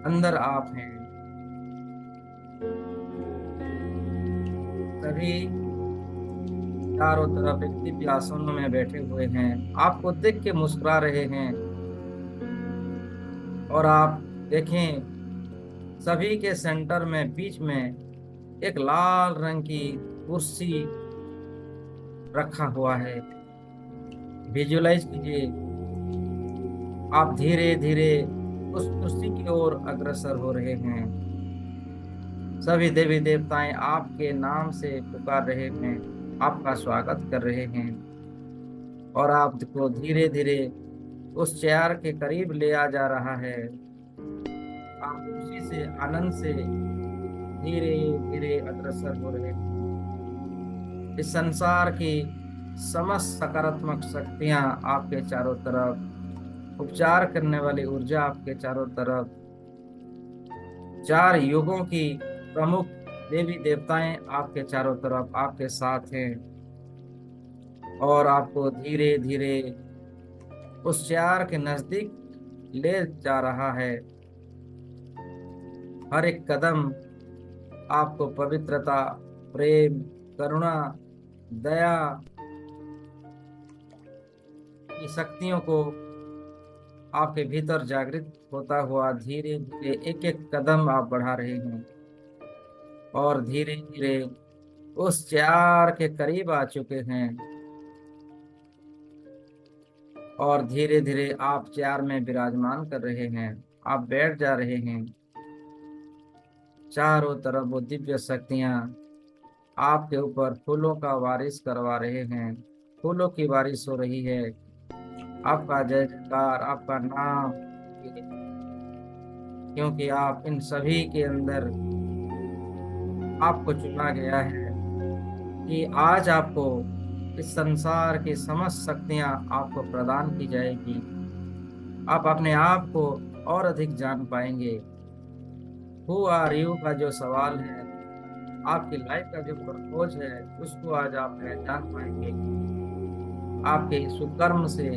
अंदर आप हैं। सभी चारों तरफ एक दिव्य आसनों में बैठे हुए हैं, आपको देख के मुस्कुरा रहे हैं। और आप देखें सभी के सेंटर में बीच में एक लाल रंग की कुर्सी रखा हुआ है। विजुलाइज कीजिए, आप धीरे धीरे उस कुर्सी की ओर अग्रसर हो रहे हैं। सभी देवी देवताएं आपके नाम से पुकार रहे हैं, आपका स्वागत कर रहे हैं। और आपको धीरे धीरे उस चेयर के करीब ले आ जा रहा है। आप खुशी से, आनंद से धीरे धीरे अग्रसर हो रहे हैं। इस संसार की समस्त सकारात्मक शक्तियां आपके चारों तरफ, उपचार करने वाली ऊर्जा आपके चारों तरफ, 4 युगों की प्रमुख देवी देवताएं आपके चारों तरफ आपके साथ हैं। और आपको धीरे धीरे उस चेयर के नजदीक ले जा रहा है। हर एक कदम आपको पवित्रता, प्रेम, करुणा, दया की शक्तियों को आपके भीतर जागृत होता हुआ धीरे धीरे एक एक कदम आप बढ़ा रहे हैं। और धीरे धीरे उस चेयर के करीब आ चुके हैं। और धीरे धीरे आप चेयर में विराजमान कर रहे हैं। आप बैठ जा रहे हैं। चारों तरफ वो दिव्य शक्तियां आपके ऊपर फूलों का बारिश करवा रहे हैं। फूलों की बारिश हो रही है। आपका जय जयकार, आपका नाम, क्योंकि आप इन सभी के अंदर आपको चुना गया है कि आज आपको इस संसार की समस्त शक्तियां आपको प्रदान की जाएगी। आप अपने आप को और अधिक जान पाएंगे। हु आर यू का जो सवाल है, आपकी लाइफ का जो पर्पज है, उसको आज आप पहचान पाएंगे। आपके सुकर्म से,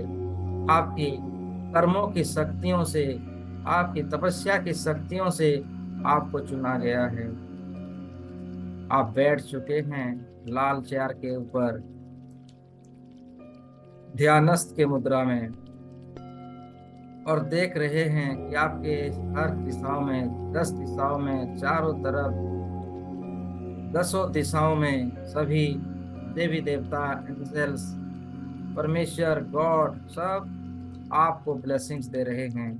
आपकी कर्मों की शक्तियों से, आपकी तपस्या की शक्तियों से आपको चुना गया है। आप बैठ चुके हैं लाल चेयर के ऊपर ध्यानस्थ के मुद्रा में और देख रहे हैं कि आपके हर दिशाओं में, 10 दिशाओं में, चारों तरफ 10 दिशाओं में सभी देवी देवता, एंजल्स, परमेश्वर, गॉड सब आपको ब्लेसिंग्स दे रहे हैं।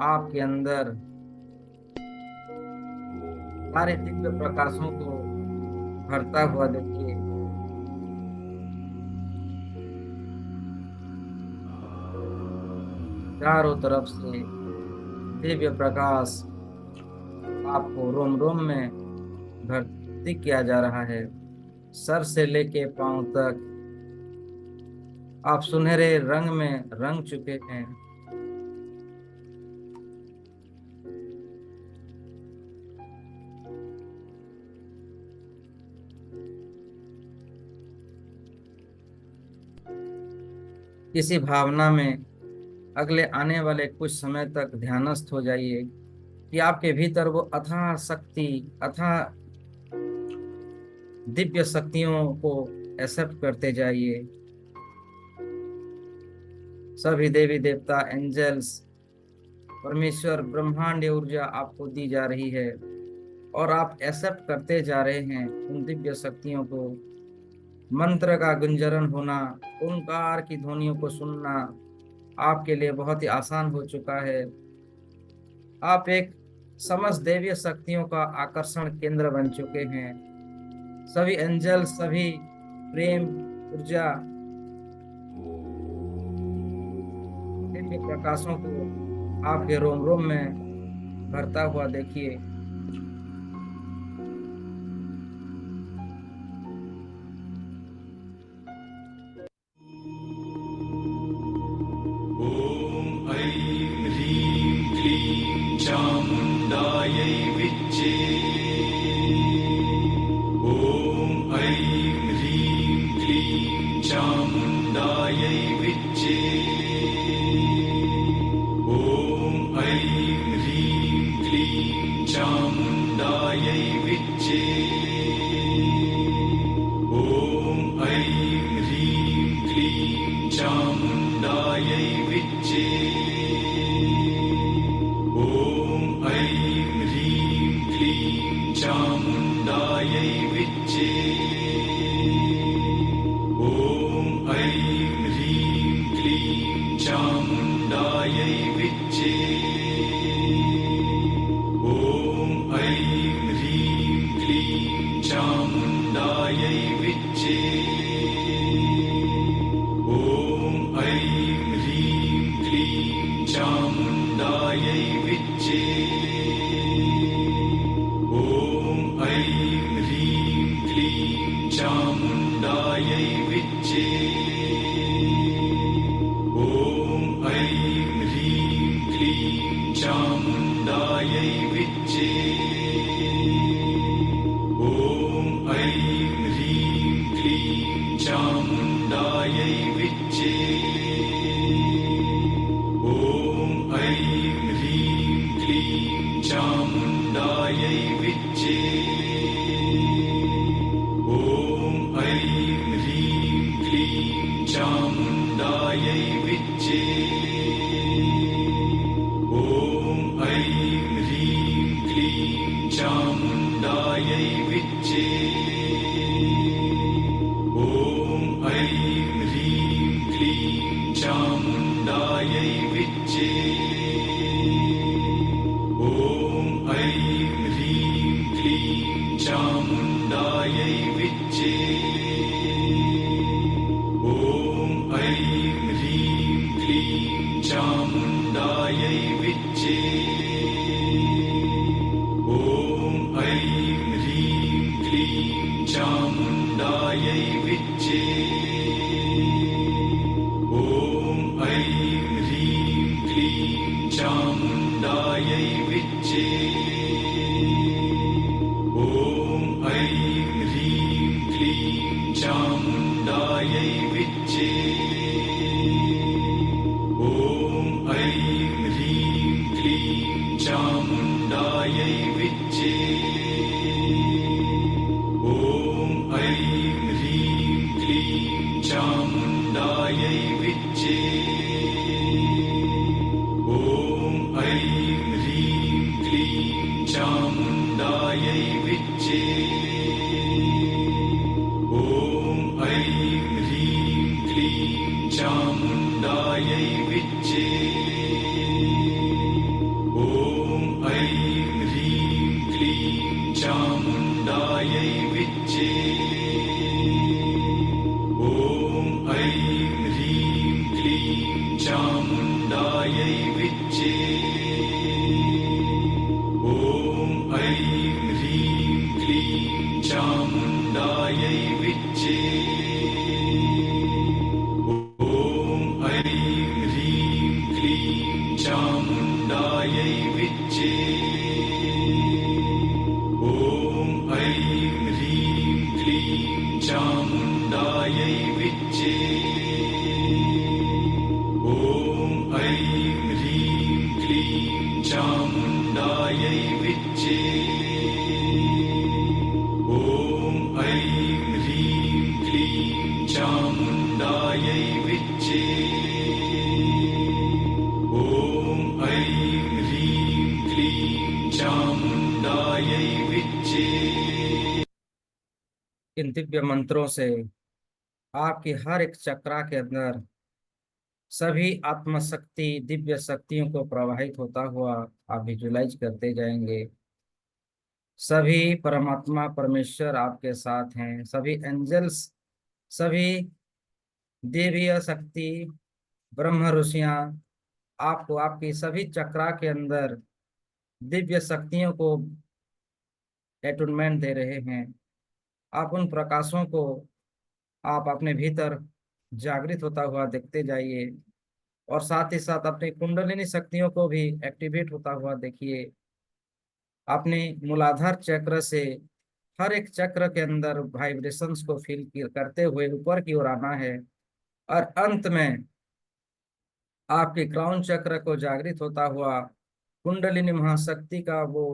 आपके अंदर सारे दिव्य प्रकाशों को भरता हुआ देखिए। चारों तरफ से दिव्य प्रकाश आपको रोम रोम में भर्ती किया जा रहा है। सर से लेके पांव तक आप सुनहरे रंग में रंग चुके हैं। किसी भावना में अगले आने वाले कुछ समय तक ध्यानस्थ हो जाइए कि आपके भीतर वो अथाह शक्ति, अथाह दिव्य शक्तियों को एक्सेप्ट करते जाइए। सभी देवी देवता, एंजल्स, परमेश्वर, ब्रह्मांडीय ऊर्जा आपको दी जा रही है और आप एक्सेप्ट करते जा रहे हैं उन दिव्य शक्तियों को। मंत्र का गुंजरण होना, ओंकार की ध्वनियों को सुनना आपके लिए बहुत ही आसान हो चुका है। आप एक समस्त देवीय शक्तियों का आकर्षण केंद्र बन चुके हैं। सभी एंजल, सभी प्रेम ऊर्जा, दिव्य प्रकाशों को आपके रोम रोम में भरता हुआ देखिए। ॐ ऐं ह्रीं क्लीं चामुण्डायै विच्चे। ॐ ऐं ह्रीं क्लीं चामुण्डायै विच्चे। ॐ ऐं ह्रीं क्लीं चामुण्डायै विच्चे। ॐ ऐं ह्रीं क्लीं चामुण्डायै विच्चे। ॐ ऐं ह्रीं क्लीं चामुण्डायै विच्चे। ॐ ऐं ह्रीं क्लीं चामुण्डायै विच्चे। ॐ ऐं ह्रीं क्लीं चामुण्डायै विच्चे। ॐ ऐं ह्रीं क्लीं चामुण्डायै विच्चे। ॐ ऐं ह्रीं क्लीं चामुण्डायै विच्चे। ॐ ऐं ह्रीं क्लीं चामुण्डायै विच्चे। ॐ ऐं ह्रीं क्लीं चामुण्डायै विच्चे। ॐ ऐं ह्रीं क्लीं चामुण्डायै विच्चे। ॐ ऐं ह्रीं क्लीं चामुण्डायै विच्चे। ॐ ऐं ह्रीं क्लीं चामुण्डायै विच्चे। ॐ ऐं ह्रीं ॐ ऐं ह्रीं क्लीं चामुण्डायै विच्चे ॐ ऐं ह्रीं क्लीं चामुण्डायै विच्चे ॐ ऐं ह्रीं क्लीं चामुण्डायै विच्चे ॐ ऐं ह्रीं क्लीं चामुण्डायै विच्चे ॐ ऐं ह्रीं क्लीं चामुण्डायै विच्चे ॐ ऐं ह्रीं क्लीं चामुण्डायै विच्चे ॐ ऐं ह्रीं क्लीं चामुण्डायै विच्चे ॐ ऐं ह्रीं क्लीं चामुण्डायै विच्चे ॐ ऐं ह्रीं क्लीं चामुण्डायै विच्चे ॐ ऐं ह्रीं क्लीं चामुण्डायै विच्चे ॐ ऐं ह्रीं क्लीं चामुण्डायै विच्चे ॐ ऐं ह्रीं क्लीं चामुण्डायै विच्चे ॐ ऐं ह्रीं क्लीं चामुण्डायै विच्चे। इन दिव्य मंत्रों से आपकी हर एक चक्रा के अंदर सभी आत्मशक्ति दिव्य शक्तियों को प्रवाहित होता हुआ आप विजुलाइज करते जाएंगे। सभी परमात्मा परमेश्वर आपके साथ हैं, सभी एंजल्स, सभी देवीय शक्ति, ब्रह्म ऋषियां आपको आपकी सभी चक्रा के अंदर दिव्य शक्तियों को एटुनमेंट दे रहे हैं। आप उन प्रकाशों को आप अपने भीतर जागृत होता हुआ देखते जाइए और साथ ही साथ अपनी कुंडलिनी शक्तियों को भी एक्टिवेट होता हुआ देखिए। अपने मूलाधार चक्र से हर एक चक्र के अंदर वाइब्रेशंस को फील करते हुए ऊपर की ओर आना है और अंत में आपके क्राउन चक्र को जागृत होता हुआ कुंडलिनी महाशक्ति का वो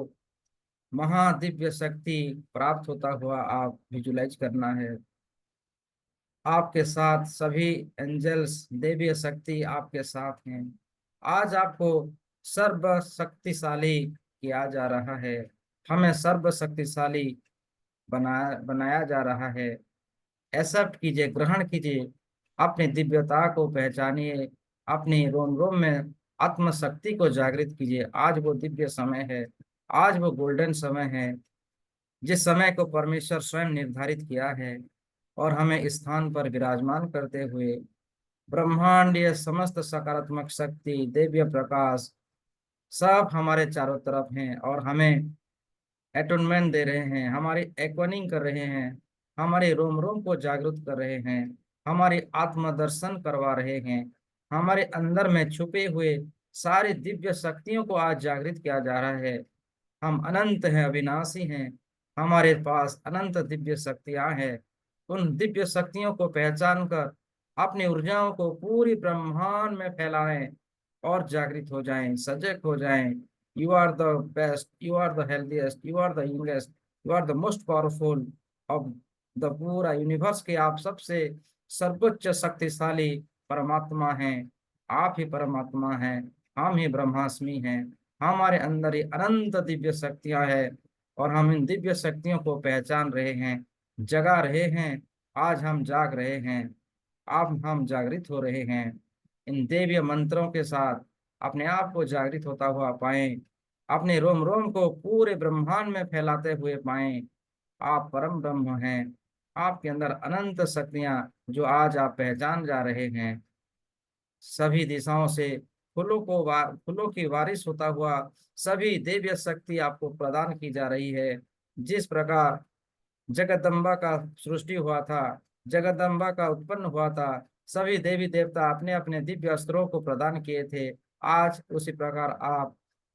महादिव्य शक्ति प्राप्त होता हुआ आप विजुलाइज करना है। आपके साथ सभी एंजल्स देवीय शक्ति आपके साथ हैं। आज आपको सर्व शक्तिशाली किया जा रहा है, हमें सर्व शक्तिशाली बनाया जा रहा है। एक्सेप्ट कीजिए, ग्रहण कीजिए, अपनी दिव्यता को पहचानिए, अपनी रोम रोम में आत्मशक्ति को जागृत कीजिए। आज वो दिव्य समय है, आज वो गोल्डन समय है जिस समय को परमेश्वर स्वयं निर्धारित किया है और हमें इस स्थान पर विराजमान करते हुए ब्रह्मांडीय समस्त सकारात्मक शक्ति दिव्य प्रकाश सब हमारे चारों तरफ हैं और हमें एटोनमेंट दे रहे हैं, हमारी एक्वनिंग कर रहे हैं, हमारे रोम रोम को जागृत कर रहे हैं, हमारी आत्मदर्शन करवा रहे हैं। हमारे अंदर में छुपे हुए सारी दिव्य शक्तियों को आज जागृत किया जा रहा है। हम अनंत हैं, अविनाशी हैं, हमारे पास अनंत दिव्य शक्तियां हैं। उन दिव्य शक्तियों को पहचान कर अपनी ऊर्जाओं को पूरी ब्रह्मांड में फैलाएं और जागृत हो जाएं, सजग हो जाएं। You are the best, you are the healthiest, you are the youngest, you are the most powerful of the पूरा यूनिवर्स के आप सबसे सर्वोच्च शक्तिशाली परमात्मा हैं। आप ही परमात्मा हैं, हम ही ब्रह्मास्मि हैं। हमारे अंदर ही अनंत दिव्य शक्तियां हैं और हम इन दिव्य शक्तियों को पहचान रहे हैं, जगा रहे हैं। आज हम जाग रहे हैं, अब हम जागृत हो रहे हैं। इन देवीय मंत्रों के साथ अपने आप को जागृत होता हुआ पाएं, अपने रोम रोम को पूरे ब्रह्मांड में फैलाते हुए पाएं। आप परम ब्रह्म हैं, आपके अंदर अनंत शक्तियां जो आज आप पहचान जा रहे हैं। सभी दिशाओं से फूलों की बारिश होता हुआ सभी दिव्य शक्ति आपको प्रदान की जा रही है। जिस प्रकार जगदम्बा का सृष्टि हुआ था, जगदम्बा का उत्पन्न हुआ था, सभी देवी देवता अपने अपने दिव्य अस्त्रों को प्रदान किए थे। आज उसी प्रकार आप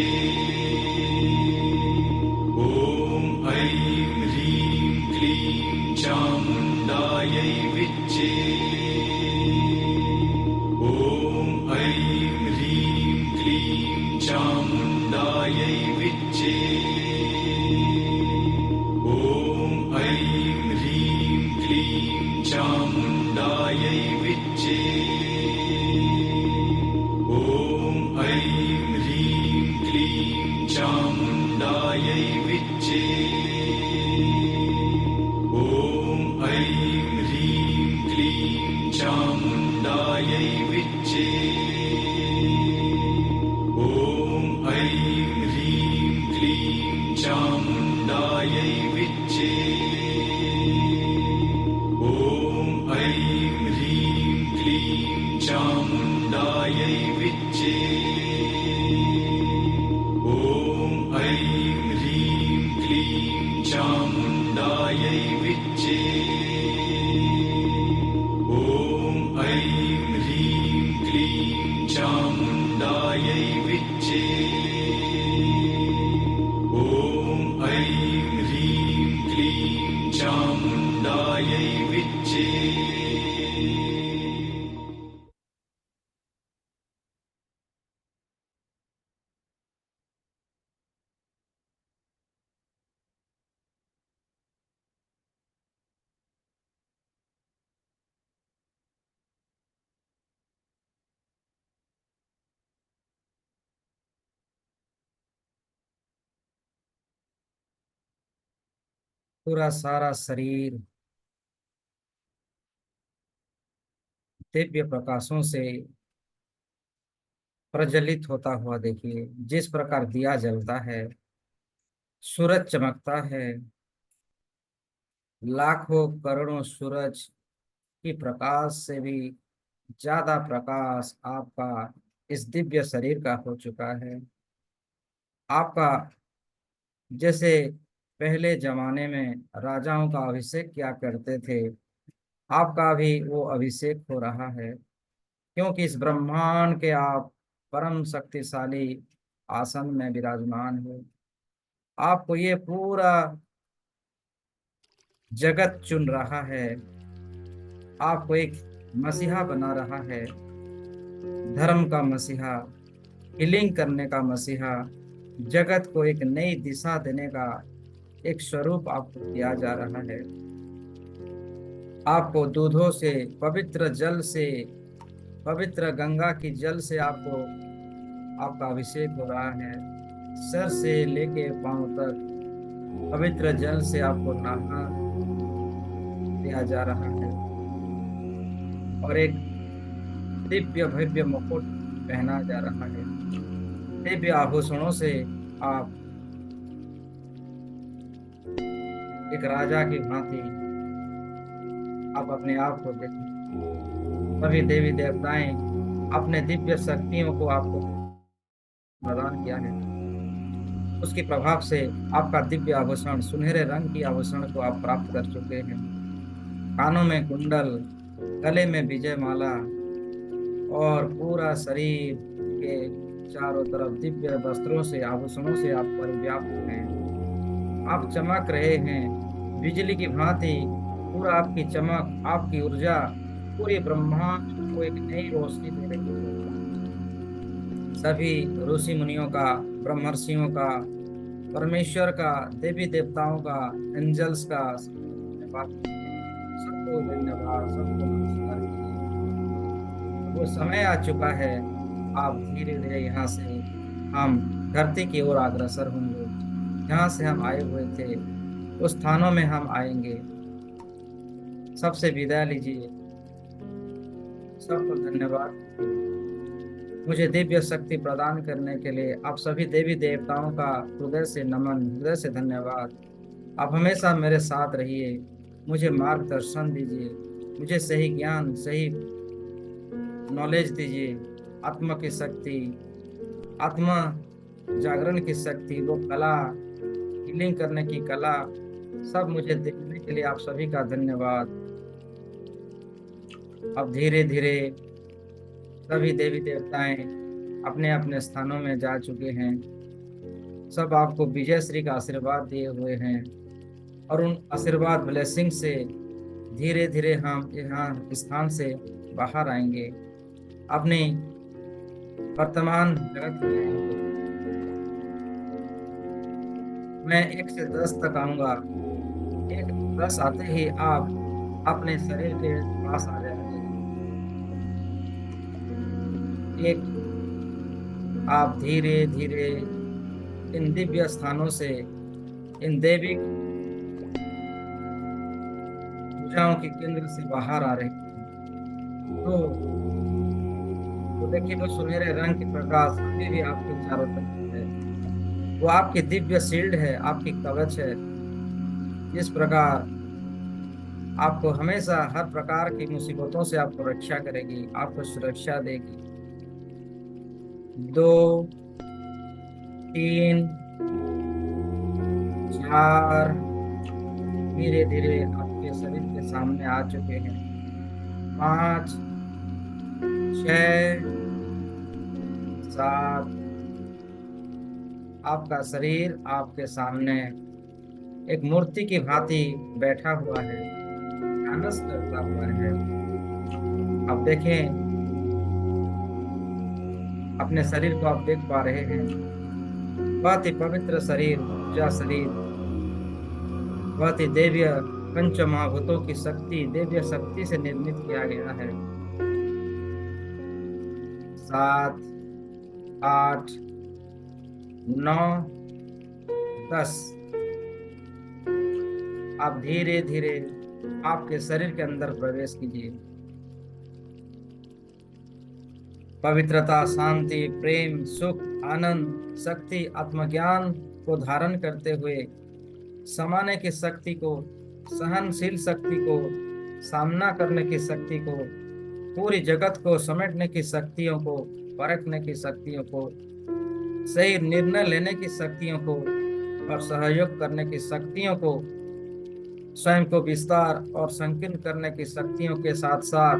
विच्चे ॐ ऐं ह्रीं क्लीं चामुण्डायै विच्चे ॐ ऐं ह्रीं क्लीं चामुण्डायै विच्चे ॐ ऐं ह्रीं क्लीं चामुण्डायै विच्चे ॐ ऐं ह्रीं क्लीं चामुण्डायै विच्चे ॐ ऐं ह्रीं क्लीं चामुण्डायै विच्चे ॐ ऐं ह्रीं क्लीं चामुण्डायै विच्चे ॐ ऐं ह्रीं क्लीं चामुण्डायै विच्चे ॐ ऐं ह्रीं क्लीं चामुण्डायै विच्चे ॐ ऐं ह्रीं क्लीं चामुण्डायै विच्चे ॐ ऐं ह्रीं क्लीं चामुण्डायै विच्चे पूरा सारा शरीर दिव्य प्रकाशों से प्रज्वलित होता हुआ देखिए। जिस प्रकार दिया जलता है, सूरज चमकता है, लाखों करोड़ों सूरज की प्रकाश से भी ज्यादा प्रकाश आपका इस दिव्य शरीर का हो चुका है। आपका जैसे पहले जमाने में राजाओं का अभिषेक किया करते थे, आपका भी वो अभिषेक हो रहा है, क्योंकि इस ब्रह्मांड के आप परम शक्तिशाली आसन में विराजमान हो। आपको ये पूरा जगत चुन रहा है, आपको एक मसीहा बना रहा है, धर्म का मसीहा, हीलिंग करने का मसीहा, जगत को एक नई दिशा देने का एक स्वरूप आपको दिया जा रहा है। आपको दूधों से, पवित्र जल से, पवित्र गंगा की जल से आपका अभिषेक हो रहा है। सर से लेके पांव तक पवित्र जल से आपको नहा दिया जा रहा है और एक दिव्य भव्य मुकुट पहना जा रहा है। दिव्य आभूषणों से आप एक राजा की भांति आप अपने आप को देखें। सभी देवी देवताएं अपने दिव्य शक्तियों को आपको प्रदान किया है। उसके प्रभाव से आपका दिव्य आभूषण, सुनहरे रंग की आभूषण को आप प्राप्त कर चुके हैं। कानों में कुंडल, गले में विजय माला और पूरा शरीर के चारों तरफ दिव्य वस्त्रों से, आभूषणों से आप परिव्याप्त हैं। आप चमक रहे हैं बिजली की भांति। पूरा आपकी चमक, आपकी ऊर्जा पूरे ब्रह्मांड को एक नई रोशनी दे रही है। सभी ऋषि मुनियों का, ब्रह्मर्षियों का, परमेश्वर का, देवी देवताओं का, एंजल्स का सबको धन्यवाद, सबको नमस्कार। वो समय आ चुका है, आप धीरे धीरे यहाँ से हम धरती की ओर अग्रसर होंगे। जहाँ से हम आए हुए थे उस स्थानों में हम आएंगे। सबसे विदाई लीजिए। सबको धन्यवाद। मुझे दिव्य शक्ति प्रदान करने के लिए आप सभी देवी देवताओं का हृदय से नमन, हृदय से धन्यवाद। आप हमेशा मेरे साथ रहिए, मुझे मार्गदर्शन दीजिए, मुझे सही ज्ञान, सही नॉलेज दीजिए। आत्मा की शक्ति, आत्मा जागरण की शक्ति, वो कला, हीलिंग करने की कला, सब मुझे देखने के लिए आप सभी का धन्यवाद। अब धीरे धीरे सभी देवी देवताएं अपने अपने स्थानों में जा चुके हैं। सब आपको विजय श्री का आशीर्वाद दिए हुए हैं और उन आशीर्वाद ब्लेसिंग से धीरे धीरे हम यहाँ स्थान से बाहर आएंगे। अपनी वर्तमान जगत में मैं 1 से 10 तक आऊंगा। 1 10 आते ही आप अपने शरीर के पास आ जाएंगे। 1 आप धीरे धीरे इन दिव्य स्थानों से, इन दैविक ऊर्जाओं के केंद्र से बाहर आ रहे हैं। तो देखिए, वो सुनहरे रंग के प्रकाश अभी भी आपके चारों तरफ है। वो आपकी दिव्य शील्ड है, आपकी कवच है। जिस प्रकार आपको हमेशा हर प्रकार की मुसीबतों से आपको रक्षा करेगी, आपको सुरक्षा देगी। 2 3 4 धीरे धीरे आपके शरीर के सामने आ चुके हैं। 5 6 7 आपका शरीर आपके सामने एक मूर्ति की भांति बैठा हुआ है, ध्यानस्थ करता हुआ है। आप देखें, अपने शरीर को आप देख पा रहे हैं। बहुत ही पवित्र शरीर, ऊर्जा शरीर, बहुत ही दिव्य पंच महाभूतों की शक्ति, दिव्य शक्ति से निर्मित किया गया है। 7 8 9 10 आप धीरे धीरे आपके शरीर के अंदर प्रवेश कीजिए। पवित्रता, शांति, प्रेम, सुख, आनंद, शक्ति, आत्मज्ञान को धारण करते हुए समाने की शक्ति को, सहनशील शक्ति को, सामना करने की शक्ति को, पूरी जगत को समेटने की शक्तियों को, परखने की शक्तियों को, सही निर्णय लेने की शक्तियों को और सहयोग करने की शक्तियों को, स्वयं को विस्तार और संकीर्ण करने की शक्तियों के साथ साथ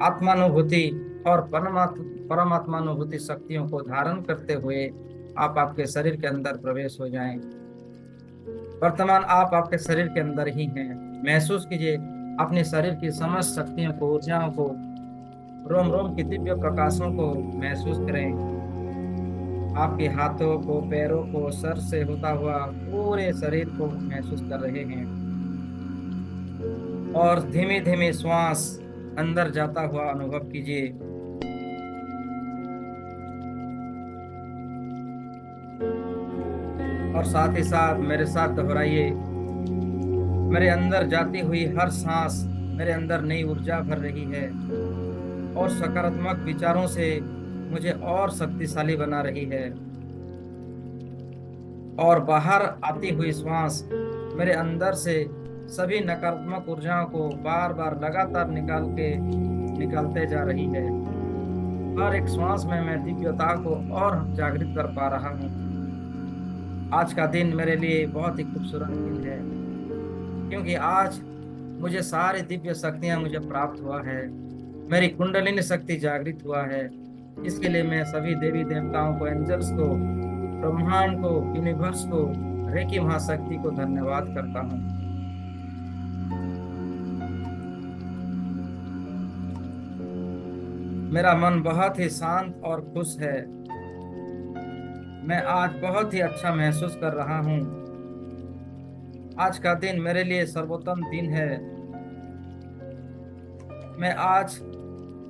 आत्मानुभूति और परमात्मानुभूति शक्तियों को धारण करते हुए आप आपके शरीर के अंदर प्रवेश हो जाएं। वर्तमान आप आपके शरीर के अंदर ही हैं। महसूस कीजिए अपने शरीर की समस्त शक्तियों को, ऊर्जाओं को, रोम रोम की दिव्य प्रकाशों को महसूस करें। आपके हाथों को, पैरों को, सर से होता हुआ पूरे शरीर को महसूस कर रहे हैं और धीमे धीमे श्वास अंदर जाता हुआ अनुभव कीजिए। और साथ ही साथ मेरे साथ दोहराइए, मेरे अंदर जाती हुई हर सांस मेरे अंदर नई ऊर्जा भर रही है और सकारात्मक विचारों से मुझे और शक्तिशाली बना रही है। और बाहर आती हुई श्वास मेरे अंदर से सभी नकारात्मक ऊर्जाओं को बार बार लगातार निकालते जा रही है। हर एक श्वास में मैं दिव्यता को और जागृत कर पा रहा हूँ। आज का दिन मेरे लिए बहुत ही खूबसूरत दिन है, क्योंकि आज मुझे सारी दिव्य शक्तियाँ मुझे प्राप्त हुआ है। मेरी कुंडलिनी शक्ति जागृत हुआ है। इसके लिए मैं सभी देवी देवताओं को, एंजल्स को, ब्रह्मांड को, यूनिवर्स को, रेकी महाशक्ति को धन्यवाद करता हूँ। मेरा मन बहुत ही शांत और खुश है। मैं आज बहुत ही अच्छा महसूस कर रहा हूँ। आज का दिन मेरे लिए सर्वोत्तम दिन है। मैं आज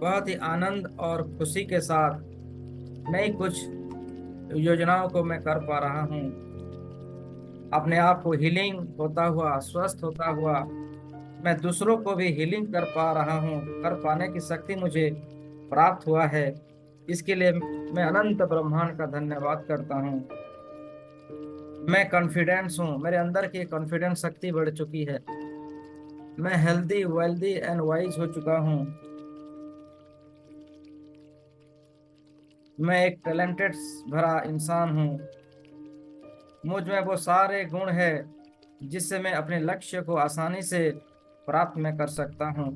बहुत ही आनंद और खुशी के साथ नई कुछ योजनाओं को मैं कर पा रहा हूँ। अपने आप को हीलिंग होता हुआ, स्वस्थ होता हुआ, मैं दूसरों को भी हीलिंग कर पा रहा हूँ। कर पाने की शक्ति मुझे प्राप्त हुआ है। इसके लिए मैं अनंत ब्रह्मांड का धन्यवाद करता हूँ। मैं कॉन्फिडेंस हूँ, मेरे अंदर की कॉन्फिडेंस शक्ति बढ़ चुकी है। मैं हेल्दी, वेल्दी एंड वाइज हो चुका हूँ। मैं एक टैलेंटेड भरा इंसान हूँ। मुझ में वो सारे गुण है जिससे मैं अपने लक्ष्य को आसानी से प्राप्त मैं कर सकता हूँ।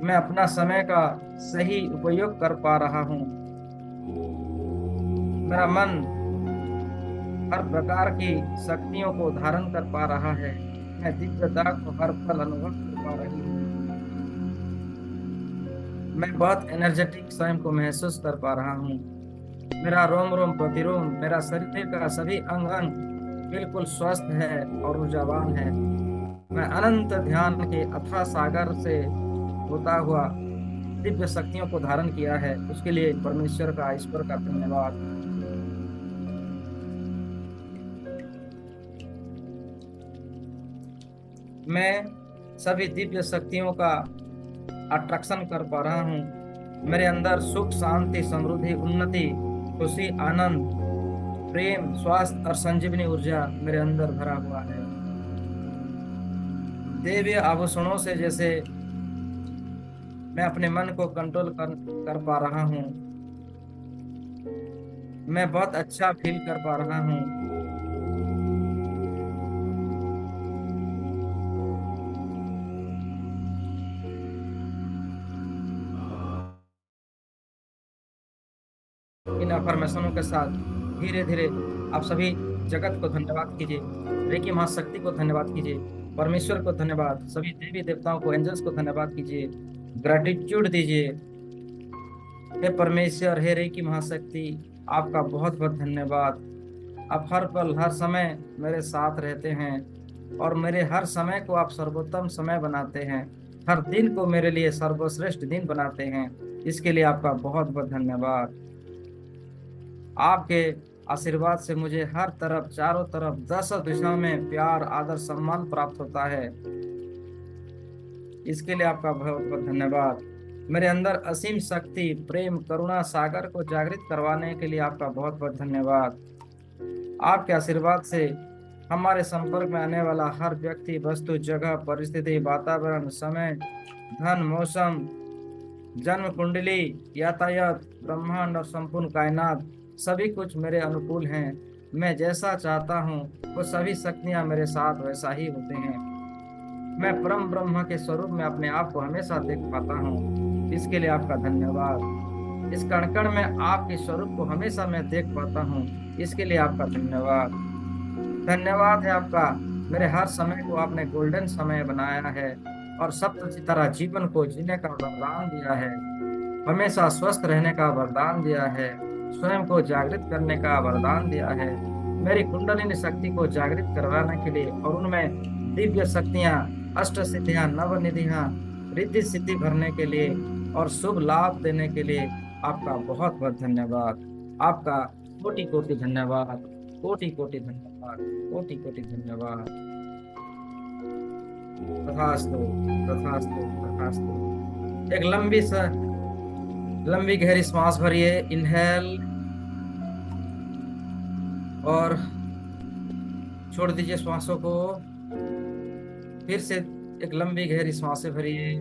मैं अपना समय का सही उपयोग कर पा रहा हूँ। मेरा मन हर प्रकार की शक्तियों को धारण कर पा रहा है। मैं दिव्यता को हर पल अनुभव कर पा रही हूँ। मैं बहुत एनर्जेटिक स्वयं को महसूस कर पा रहा हूँ। मेरा रोम रोम प्रतिरोम, मेरा शरीर का सभी अंग अंग बिल्कुल स्वस्थ है और ऊर्जावान है। मैं अनंत ध्यान के अथाह सागर से होता हुआ दिव्य शक्तियों को धारण किया है, उसके लिए परमेश्वर का, ईश्वर का धन्यवाद। मैं सभी दिव्य शक्तियों का अट्रैक्शन कर पा रहा हूँ। मेरे अंदर सुख, शांति, समृद्धि, उन्नति, खुशी, आनंद, प्रेम, स्वास्थ्य और संजीवनी ऊर्जा मेरे अंदर भरा हुआ है। देवीय आभूषणों से जैसे मैं अपने मन को कंट्रोल कर पा रहा हूँ। मैं बहुत अच्छा फील कर पा रहा हूँ। इन अफर्मेशनों के साथ धीरे धीरे आप सभी जगत को धन्यवाद कीजिए, रेकी महाशक्ति को धन्यवाद कीजिए, परमेश्वर को धन्यवाद, सभी देवी देवताओं को, एंजल्स को धन्यवाद कीजिए, ग्रेटिट्यूड दीजिए। हे परमेश्वर, हे रेकी महाशक्ति, आपका बहुत बहुत धन्यवाद। आप हर पल हर समय मेरे साथ रहते हैं और मेरे हर समय को आप सर्वोत्तम समय बनाते हैं। हर दिन को मेरे लिए सर्वश्रेष्ठ दिन बनाते हैं। इसके लिए आपका बहुत बहुत धन्यवाद। आपके आशीर्वाद से मुझे हर तरफ, चारों तरफ, 10 दिशाओं में प्यार, आदर, सम्मान प्राप्त होता है। इसके लिए आपका बहुत बहुत धन्यवाद। मेरे अंदर असीम शक्ति, प्रेम, करुणा सागर को जागृत करवाने के लिए आपका बहुत बहुत धन्यवाद। आपके आशीर्वाद से हमारे संपर्क में आने वाला हर व्यक्ति, वस्तु, जगह, परिस्थिति, वातावरण, समय, धन, मौसम, जन्म कुंडली, यातायात, ब्रह्मांड और संपूर्ण कायनात, सभी कुछ मेरे अनुकूल हैं। मैं जैसा चाहता हूँ वो सभी शक्तियाँ मेरे साथ वैसा ही होते हैं। मैं परम ब्रह्म के स्वरूप में अपने आप को हमेशा देख पाता हूँ। इसके लिए आपका धन्यवाद। इस कण कण में आपके स्वरूप को हमेशा मैं देख पाता हूँ। इसके लिए आपका धन्यवाद। धन्यवाद है आपका, मेरे हर समय को आपने गोल्डन समय बनाया है और सप्तसितारा जीवन को जीने का वरदान दिया है। हमेशा स्वस्थ रहने का वरदान दिया है। स्वयं को जागृत करने का वरदान दिया है। मेरी कुंडलिनी शक्ति को जागृत करवाने के लिए और उनमें दिव्य शक्तियाँ, अष्ट सिद्धियाँ, नवनिधियाँ, रिद्धि सिद्धि भरने के लिए और शुभ लाभ देने के लिए आपका बहुत बहुत धन्यवाद। आपका कोटि कोटि धन्यवाद, कोटि कोटि धन्यवाद, कोटि कोटि धन्यवाद। तथास्तु, तथास्तु, तथास्तु। एक लंबी गहरी सांस भरिए, इनहेल, और छोड़ दीजिए श्वासों को। फिर से एक लंबी गहरी सांसें भरिए,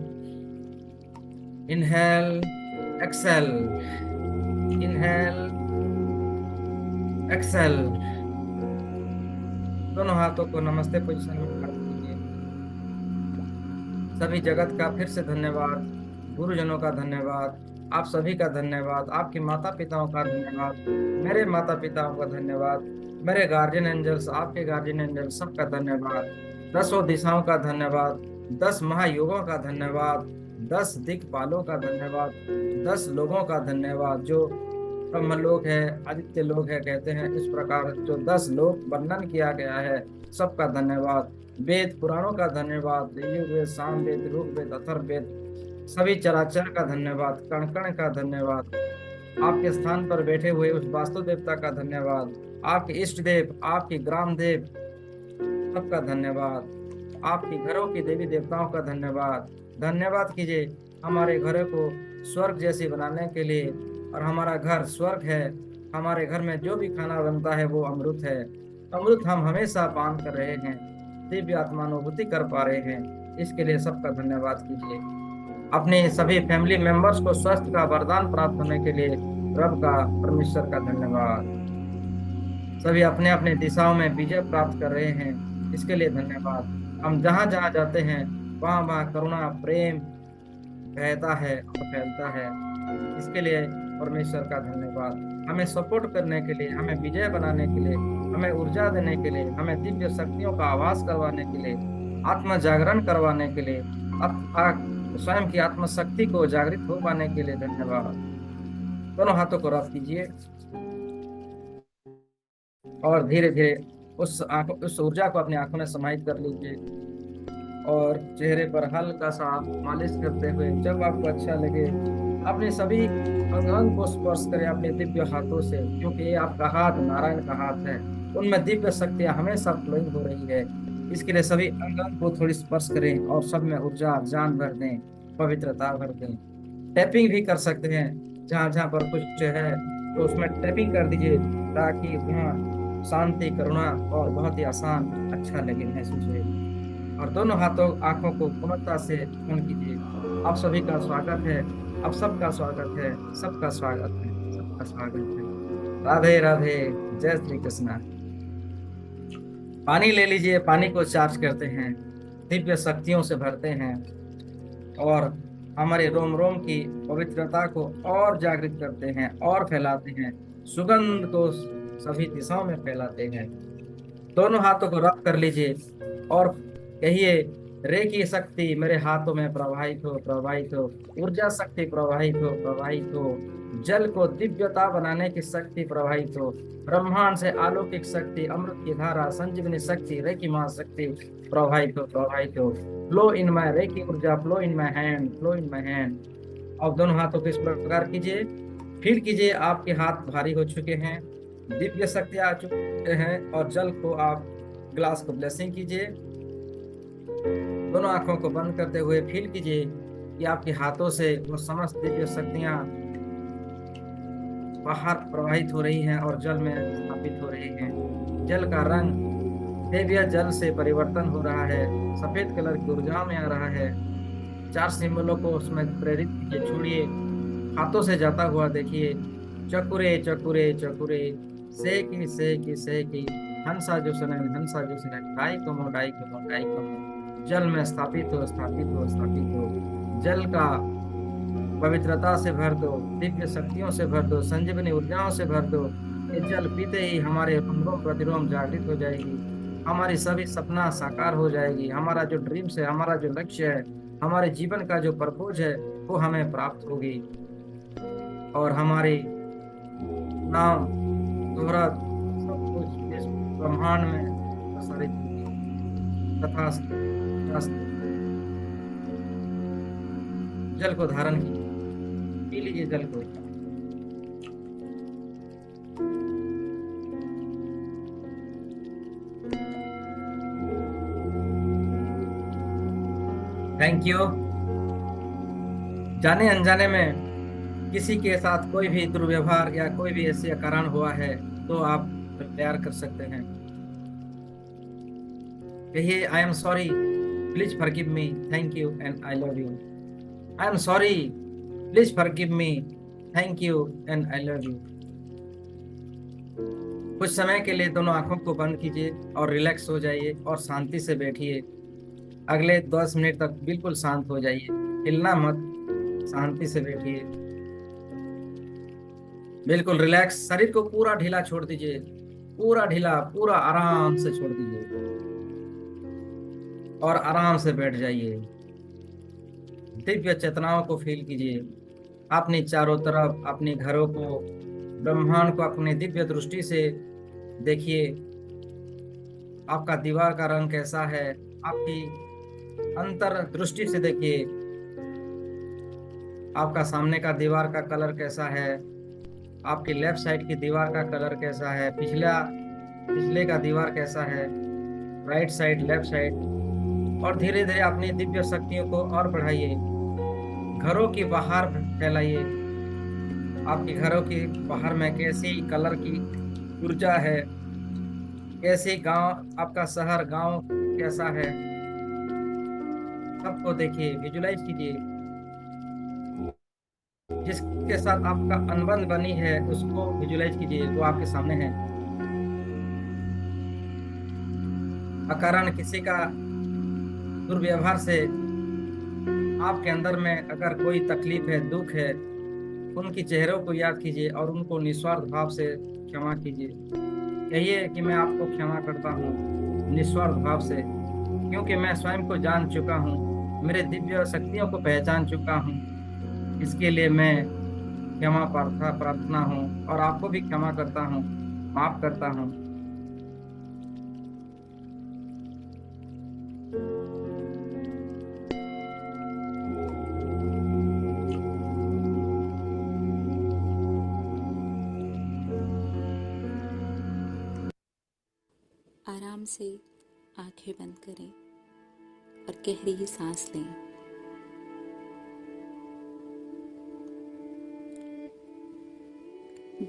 इनहेल, एक्सेल, इनहेल, एक्सेल। दोनों हाथों को नमस्ते पोजीशन में कर दीजिए। सभी जगत का फिर से धन्यवाद, गुरुजनों का धन्यवाद, आप सभी का धन्यवाद, आपके माता पिताओं का धन्यवाद, मेरे माता पिताओं का धन्यवाद, मेरे गार्जियन एंजल्स, आपके गार्जियन एंजल्स, सबका धन्यवाद। 10 दिशाओं का धन्यवाद, 10 महायुगों का धन्यवाद, 10 दिक्पालों का धन्यवाद, 10 लोगों का धन्यवाद, जो ब्रह्म लोक है, आदित्य लोक है कहते हैं, इस प्रकार जो 10 लोक वर्णन किया गया है, सबका धन्यवाद। वेद पुराणों का धन्यवाद, यजुर्वेद, सामवेद, ऋग्वेद, अथर्ववेद, सभी चराचर का धन्यवाद, कण कण का धन्यवाद। आपके स्थान पर बैठे हुए उस वास्तु देवता का धन्यवाद, आपके इष्ट देव, आपके ग्राम देव, सबका धन्यवाद। आपके घरों की देवी देवताओं का धन्यवाद। धन्यवाद कीजिए हमारे घरों को स्वर्ग जैसी बनाने के लिए, और हमारा घर स्वर्ग है। हमारे घर में जो भी खाना बनता है वो अमृत है। अमृत हम हमेशा पान कर रहे हैं, दिव्य आत्मानुभूति कर पा रहे हैं। इसके लिए सबका धन्यवाद कीजिए। अपने सभी फैमिली मेंबर्स को स्वास्थ्य का वरदान प्राप्त होने के लिए रब का, परमेश्वर का धन्यवाद। सभी अपने अपने दिशाओं में विजय प्राप्त कर रहे हैं, इसके लिए धन्यवाद। हम जहाँ जहाँ जाते हैं वहाँ वहाँ करुणा, प्रेम बहता है और फैलता है, इसके लिए परमेश्वर का धन्यवाद। हमें सपोर्ट करने के लिए, हमें विजय बनाने के लिए, हमें ऊर्जा देने के लिए, हमें दिव्य शक्तियों का आवाज करवाने के लिए, आत्म जागरण करवाने के लिए, स्वयं की आत्मशक्ति को जागृत हो पाने के लिए धन्यवाद। दोनों हाथों को रब कीजिए और धीरे धीरे उस ऊर्जा को अपनी आंखों में समाहित कर लीजिए और चेहरे पर हल्का सा मालिश करते हुए जब आपको अच्छा लगे अपने सभी अंग अंग को स्पर्श करें अपने दिव्य हाथों से, क्योंकि ये आपका हाथ नारायण का हाथ है, उनमें दिव्य शक्तियां हमेशा फ्लोइंग हो रही है। इसके लिए सभी अंग अंग को थोड़ी स्पर्श करें और सब में ऊर्जा जान भर दें, पवित्रता भर दें। टैपिंग भी कर सकते हैं, जहाँ जहाँ पर कुछ है तो उसमें टैपिंग कर दीजिए ताकि वहाँ शांति, करुणा और बहुत ही आसान अच्छा लगे, महसूस हो। और दोनों हाथों आंखों को पूर्णता से बंद कीजिए। आप सभी का स्वागत है, आप सबका स्वागत है, सबका स्वागत है, सबका स्वागत है। राधे राधे, जय श्री कृष्णा। पानी ले लीजिए, पानी को चार्ज करते हैं, दिव्य शक्तियों से भरते हैं और हमारे रोम रोम की पवित्रता को और जागृत करते हैं और फैलाते हैं, सुगंध को सभी दिशाओं में फैलाते हैं। दोनों हाथों को रब कर लीजिए और कहिए, रे की शक्ति मेरे हाथों में प्रवाहित हो, प्रवाहित हो। ऊर्जा शक्ति प्रवाहित हो, प्रवाहित हो। जल को दिव्यता बनाने की शक्ति प्रवाहित हो। ब्रह्मांड से अलौकिक शक्ति, अमृत की धारा, संजीवनी शक्ति, रे की मां शक्ति प्रवाहित हो, प्रवाहित हो। फ्लो इन माय रे की ऊर्जा, flow in my hand, flow in my hand. अब दोनों हाथों को इस प्रकार कीजिए, फील कीजिए आपके हाथ भारी हो चुके हैं, दिव्य शक्ति आ चुके हैं और जल को आप ग्लास को ब्लेसिंग कीजिए। दोनों आंखों को बंद करते हुए फील कीजिए कि आपके हाथों से वो समस्त दिव्य शक्तियां बाहर प्रवाहित हो रही हैं और जल में स्थापित हो रही हैं। जल का रंग दिव्य जल से परिवर्तन हो रहा है, सफेद कलर की ऊर्जा में आ रहा है। 4 सिंबलों को उसमें प्रेरित कीजिए, छोड़िए, हाथों से जाता हुआ देखिए। चकुरे चकुरे चकुरे, सेकी सेकी सेकी, हंसा जो सुनैन, हंसा जो सुनैन, डाई कमो डाई कमो डाई कमो। जल में स्थापित हो, स्थापित हो, स्थापित हो। जल का पवित्रता से भर दो, दिव्य शक्तियों से भर दो, संजीवनी ऊर्जाओं से भर दो। ये जल पीते ही हमारे रोम प्रतिरोम जागृत हो जाएगी, हमारी सभी सपना साकार हो जाएगी। हमारा जो ड्रीम्स है, हमारा जो लक्ष्य है, हमारे जीवन का जो पर्पज है वो हमें प्राप्त होगी और हमारी नाम दोहरा सब कुछ इस ब्रह्मांड में प्रसारित होगी। तथास्तु। जल को धारण कीजिए, पी लीजिए जल को। Thank you. जाने अनजाने में किसी के साथ कोई भी दुर्व्यवहार या कोई भी ऐसे कारण हुआ है तो आप प्यार कर सकते हैं। कहिए, आई am sorry, please forgive me, thank you and I love you. I am sorry, please forgive me, thank you and I love you. कुछ समय के लिए दोनों आंखों को बंद कीजिए और रिलैक्स हो जाइए और शांति से बैठिए। अगले 10 मिनट तक बिल्कुल शांत हो जाइए, हिलना मत, शांति से बैठिए, बिल्कुल रिलैक्स। शरीर को पूरा ढीला छोड़ दीजिए, पूरा ढीला, पूरा आराम से छोड़ दीजिए और आराम से बैठ जाइए। दिव्य चेतनाओं को फील कीजिए, अपने चारों तरफ, अपने घरों को, ब्रह्मांड को अपने दिव्य दृष्टि से देखिए। आपका दीवार का रंग कैसा है, आपकी अंतर दृष्टि से देखिए। आपका सामने का दीवार का कलर कैसा है, आपकी लेफ्ट साइड की दीवार का कलर कैसा है, पिछले का दीवार कैसा है, राइट साइड, लेफ्ट साइड। और धीरे धीरे अपनी दिव्य शक्तियों को और बढ़ाइए, घरों की बाहर फैलाइए। आपके घरों की बाहर में कैसी कलर की ऊर्जा है, कैसी गांव, आपका शहर गांव कैसा है, सबको देखिए, विजुलाइज कीजिए। जिसके साथ आपका अनबन बनी है उसको विजुलाइज कीजिए, वो आपके सामने है। अकारण किसी का दुर्व्यवहार से आपके अंदर में अगर कोई तकलीफ है, दुख है, उनके चेहरों को याद कीजिए और उनको निस्वार्थ भाव से क्षमा कीजिए। कहिए कि मैं आपको क्षमा करता हूँ निस्वार्थ भाव से, क्योंकि मैं स्वयं को जान चुका हूँ, मेरे दिव्य शक्तियों को पहचान चुका हूँ। इसके लिए मैं क्षमा प्रार्थना प्रार्थना हूँ और आपको भी क्षमा करता हूँ, माफ करता हूँ। आराम से आंखें बंद करें और गहरी सांस लें।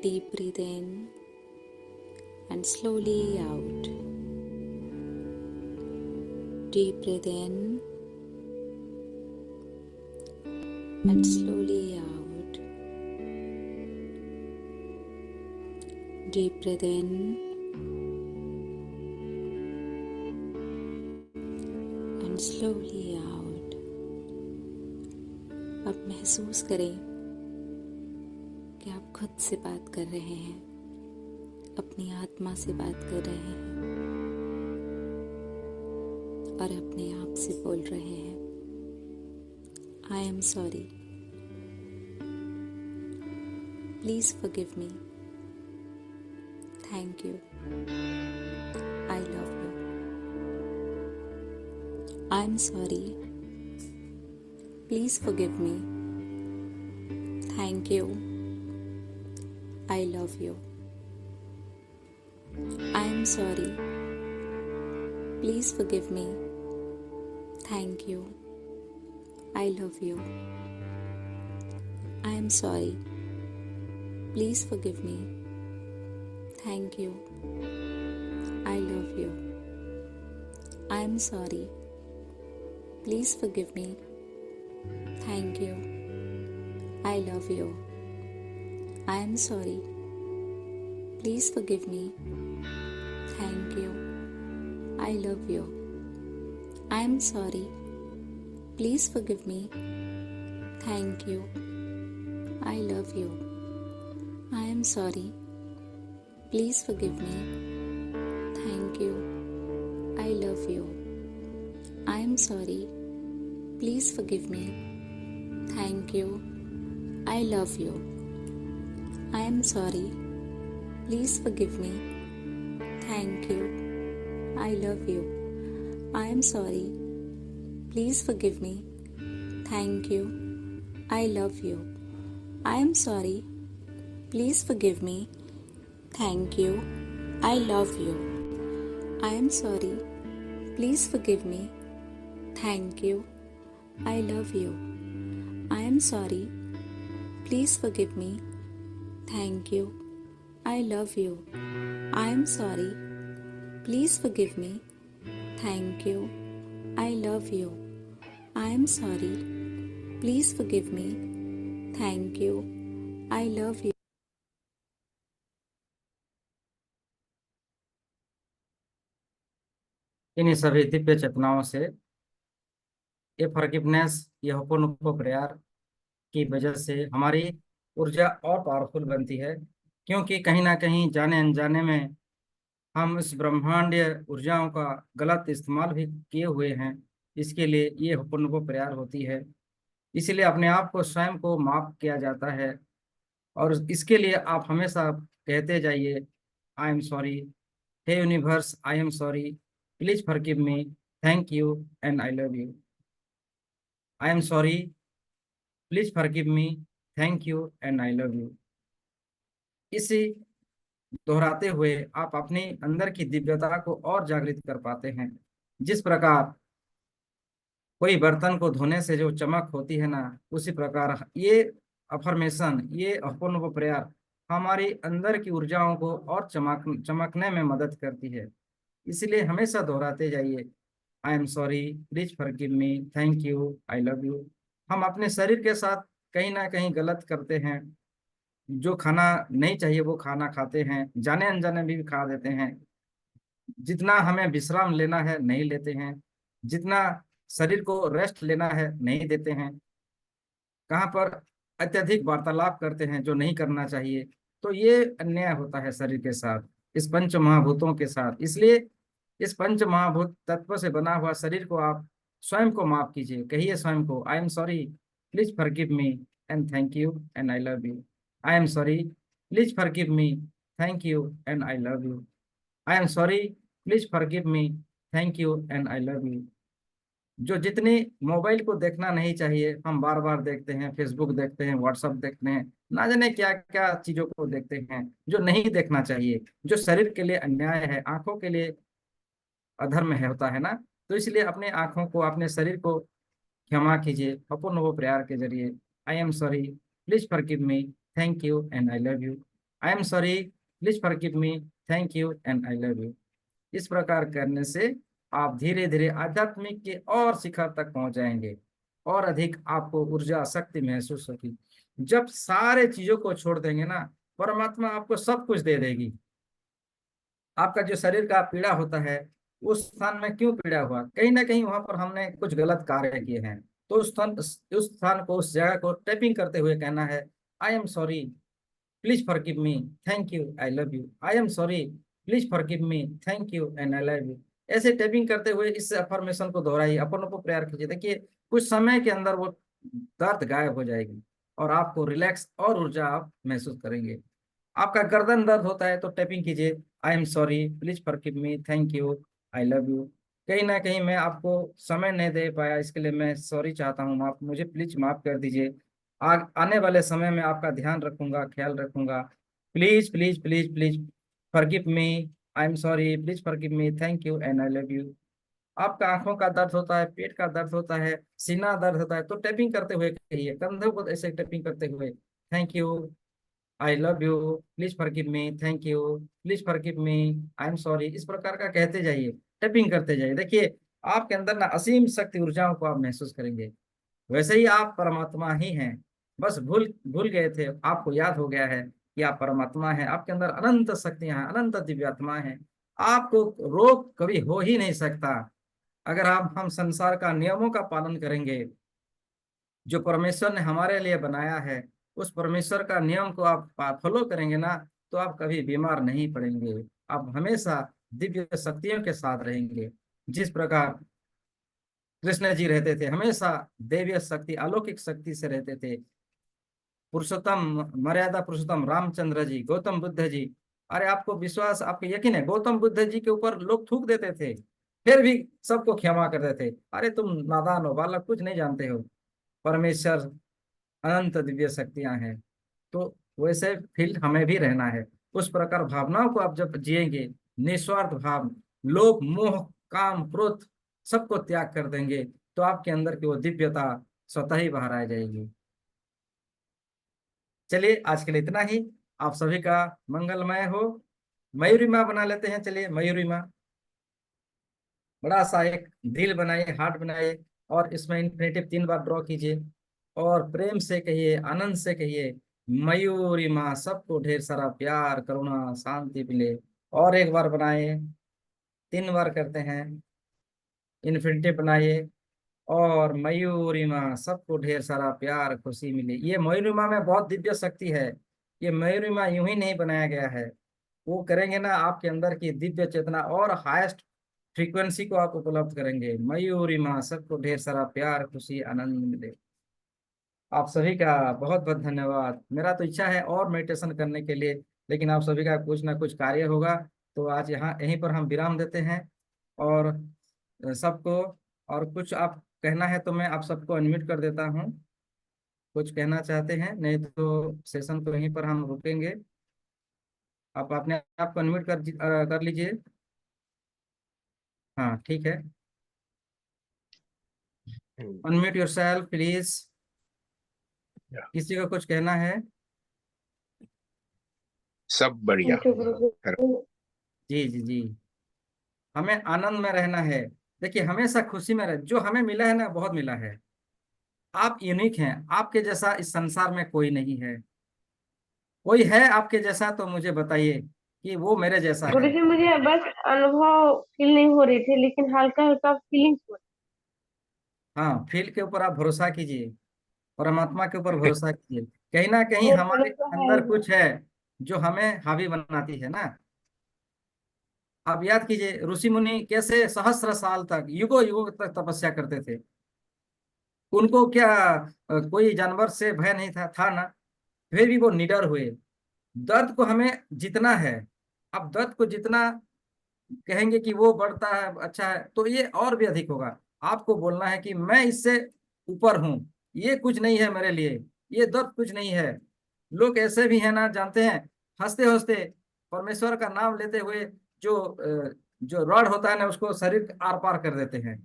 Deep breathe in and slowly out. Deep breathe in and slowly out. Deep breathe in and slowly out. अब महसूस करें कि आप खुद से बात कर रहे हैं, अपनी आत्मा से बात कर रहे हैं और अपने आप से बोल रहे हैं, आई am sorry, please forgive me, thank you, I love you, I am sorry, please forgive me, thank you, I love you. I am sorry. Please forgive me. Thank you. I love you. I am sorry. Please forgive me. Thank you. I love you. I am sorry. Please forgive me. Thank you. I love you. I am sorry. Please forgive me. Thank you. I love you. I am sorry. Please forgive me. Thank you. I love you. I am sorry. Please forgive me. Thank you. I love you. I am sorry. Please forgive me. Thank you. I love you. I am sorry. Please forgive me. Thank you. I love you. I am sorry. Please forgive me. Thank you. I love you. I am sorry. Please forgive me. Thank you. I love you. I am sorry. Please forgive me. Thank you. I love you. I am sorry. Please forgive me. Thank you. I love you. I am sorry. Please forgive me. Thank you. I love you. I am sorry. Please forgive me. Thank you. I love you. इन्हीं सभी दिव्य चेतनाओं से ये forgiveness, ये होपोनोपो prayer की वजह से हमारी ऊर्जा और पावरफुल बनती है, क्योंकि कहीं ना कहीं जाने अनजाने में हम इस ब्रह्मांडीय ऊर्जाओं का गलत इस्तेमाल भी किए हुए हैं। इसके लिए ये होपोनोपो प्रेयर होती है। इसलिए अपने आप को, स्वयं को माफ किया जाता है और इसके लिए आप हमेशा कहते जाइए, I am sorry, hey universe, I am sorry, please forgive me, thank you and I love you. I am sorry, please forgive me, thank you and I love you. इसी दोहराते हुए आप अपने अंदर की दिव्यता को और जागृत कर पाते हैं। जिस प्रकार कोई बर्तन को धोने से जो चमक होती है ना, उसी प्रकार ये अफर्मेशन, ये अपूर्व प्रयास हमारी अंदर की ऊर्जाओं को और चमकने में मदद करती है। इसलिए हमेशा दोहराते जाइए, I am sorry, please forgive me, thank you, I love you. हम अपने शरीर के साथ कहीं ना कहीं गलत करते हैं। जो खाना नहीं चाहिए वो खाना खाते हैं, जाने अनजाने भी खा देते हैं। जितना हमें विश्राम लेना है नहीं लेते हैं, जितना शरीर को रेस्ट लेना है नहीं देते हैं। कहाँ पर अत्यधिक वार्तालाप करते हैं जो नहीं करना चाहिए, तो ये अन्याय होता है शरीर के साथ, इस पंच महाभूतों के साथ। इसलिए इस पंच महाभूत तत्व से बना हुआ शरीर को आप स्वयं को माफ कीजिए। कहिए स्वयं को, आई am sorry, please forgive me and thank you and I love you. I am sorry, please forgive me, thank you and I love you. I am sorry, please forgive me, thank you and I love you. जो जितने mobile को देखना नहीं चाहिए, हम बार बार देखते हैं, Facebook देखते हैं, व्हाट्सएप देखते हैं, ना जाने क्या क्या चीजों को देखते हैं जो नहीं देखना चाहिए, जो शरीर के लिए अन्याय है, आंखों के लिए अधर्म है, होता है ना। तो इसलिए अपने आंखों को, अपने शरीर को क्षमा कीजिए अपूर्ण वो प्यार के जरिए। आई am sorry, please forgive me, thank you and I love you. I am sorry, please forgive me, thank you and I love you. इस प्रकार करने से आप धीरे धीरे आध्यात्मिक के और शिखर तक पहुंच जाएंगे, और अधिक आपको ऊर्जा शक्ति महसूस होगी। जब सारे चीजों को छोड़ देंगे ना, परमात्मा आपको सब कुछ दे देगी। आपका जो शरीर का पीड़ा होता है, उस स्थान में क्यों पीड़ा हुआ, कहीं ना कहीं वहां पर हमने कुछ गलत कार्य किए हैं। तो उस स्थान को, उस जगह को टैपिंग करते हुए कहना है, आई am sorry, please forgive me, thank you, I love you. I am sorry, please forgive me, thank you and I love you. ऐसे टैपिंग करते हुए इस अफर्मेशन को दोहराइए, अपनों को प्यार कीजिए। देखिए कुछ समय के अंदर वो दर्द गायब हो जाएगी और आपको रिलैक्स और ऊर्जा आप महसूस करेंगे। आपका गर्दन दर्द होता है तो टैपिंग कीजिए, आई am sorry, please forgive me, thank you, I love you. कहीं ना कहीं मैं आपको समय नहीं दे पाया, इसके लिए मैं सॉरी चाहता हूँ, आप मुझे प्लीज माफ कर दीजिए। आने वाले समय में आपका ध्यान रखूंगा, ख्याल रखूंगा। Please please please please forgive me, I am sorry, please forgive me, thank you and I love you. आपका आंखों का दर्द होता है, पेट का दर्द होता है, सीना दर्द होता है, तो टैपिंग करते हुए कहिए, कंधों को ऐसे टैपिंग करते हुए, thank you, I love you, please forgive me, thank you, please forgive me, I am sorry. इस प्रकार का कहते जाइए, टैपिंग करते जाइए। देखिए आपके अंदर ना असीम शक्ति, ऊर्जाओं को आप महसूस करेंगे। वैसे ही आप परमात्मा ही हैं, बस भूल भूल गए थे, आपको याद हो गया है कि आप परमात्मा हैं। आपके अंदर अनंत शक्तियां हैं, अनंत दिव्यात्मा हैं। आपको रोग कभी हो ही नहीं सकता अगर आप हम संसार का नियमों का पालन करेंगे। जो परमेश्वर ने हमारे लिए बनाया है, उस परमेश्वर का नियम को आप फॉलो करेंगे ना, तो आप कभी बीमार नहीं पड़ेंगे। आप हमेशा दिव्य शक्तियों के साथ रहेंगे। जिस प्रकार कृष्ण जी रहते थे, हमेशा दैवीय शक्ति, अलौकिक शक्ति से रहते थे। पुरुषोत्तम, मर्यादा पुरुषोत्तम रामचंद्र जी, गौतम बुद्ध जी, अरे आपको विश्वास, आपको यकीन है, गौतम बुद्ध जी के ऊपर लोग थूक देते थे, फिर भी सबको क्षमा कर देते थे। अरे तुम नादान हो, बालक, कुछ नहीं जानते हो, परमेश्वर अनंत दिव्य शक्तियां हैं। तो वैसे फील्ड हमें भी रहना है। उस प्रकार भावनाओं को आप जब जिएंगे, निस्वार्थ भाव, लोभ मोह काम क्रोध सबको त्याग कर देंगे, तो आपके अंदर की वो दिव्यता स्वतः ही बाहर आ जाएगी। चलिए आज के लिए इतना ही। आप सभी का मंगलमय हो। मयूरी माँ बना लेते हैं, चलिए मयूरी माँ। बड़ा सा एक दिल बनाइए, हार्ट बनाइए, और इसमें इन्फिनेटिव 3 बार ड्रॉ कीजिए, और प्रेम से कहिए, आनंद से कहिए, मयूरी माँ सबको ढेर सारा प्यार करुणा शांति मिले। और एक बार बनाइए, 3 बार करते हैं, इन्फिनेटिव बनाइए, और मयूरी माँ सबको ढेर सारा प्यार खुशी मिले। ये मयूरी माँ में बहुत दिव्य शक्ति है। ये मयूरी माँ यूं ही नहीं बनाया गया है। वो करेंगे ना, आपके अंदर की दिव्य चेतना और हाईएस्ट फ्रीक्वेंसी को आप उपलब्ध करेंगे। मयूरी माँ सबको ढेर सारा प्यार खुशी आनंद मिले। आप सभी का बहुत बहुत धन्यवाद। मेरा तो इच्छा है और मेडिटेशन करने के लिए, लेकिन आप सभी का कुछ ना कुछ कार्य होगा, तो आज यहाँ यहीं पर हम विराम देते हैं। और सबको, और कुछ आप कहना है तो मैं आप सबको अनम्यूट कर देता हूँ। कुछ कहना चाहते हैं, नहीं तो सेशन को यहीं पर हम रुकेंगे। आप अपने आप को अनम्यूट कर लीजिए। हाँ ठीक है, अनम्यूट योरसेल्फ प्लीज। या, किसी को कुछ कहना है? सब बढ़िया। थैंक यू गुरु। जी जी जी, हमें आनंद में रहना है। देखिए हमेशा खुशी में रहे। जो हमें मिला है ना, बहुत मिला है। आप यूनिक हैं, आपके जैसा इस संसार में कोई नहीं है। कोई है आपके जैसा तो मुझे बताइए कि वो मेरे जैसा गुरु है। जी मुझे बस अनुभव फील नहीं हो रही थी, लेकिन हल्का हल्का फीलिंग्स हो हाँ, फील के ऊपर आप भरोसा कीजिए। परमात्मा के ऊपर भरोसा कीजिए। कहीं ना कहीं वो हमारे भरोसा है अंदर ही। कुछ है जो हमें हावी बनाती है ना। आप याद कीजिए ऋषि मुनि कैसे सहस्त्र साल तक, युगों युगों तक तपस्या करते थे। उनको क्या कोई जानवर से भय नहीं था ना। फिर भी वो निडर हुए। दर्द को हमें जितना है, अब दर्द को जितना कहेंगे कि वो बढ़ता है अच्छा है, तो ये और भी अधिक होगा। आपको बोलना है कि मैं इससे ऊपर हूं, ये कुछ नहीं है मेरे लिए, ये दर्द कुछ नहीं है। लोग ऐसे भी हैं ना, जानते हैं, हंसते हंसते परमेश्वर का नाम लेते हुए जो रॉड होता है ना, उसको शरीर के आर पार कर देते हैं।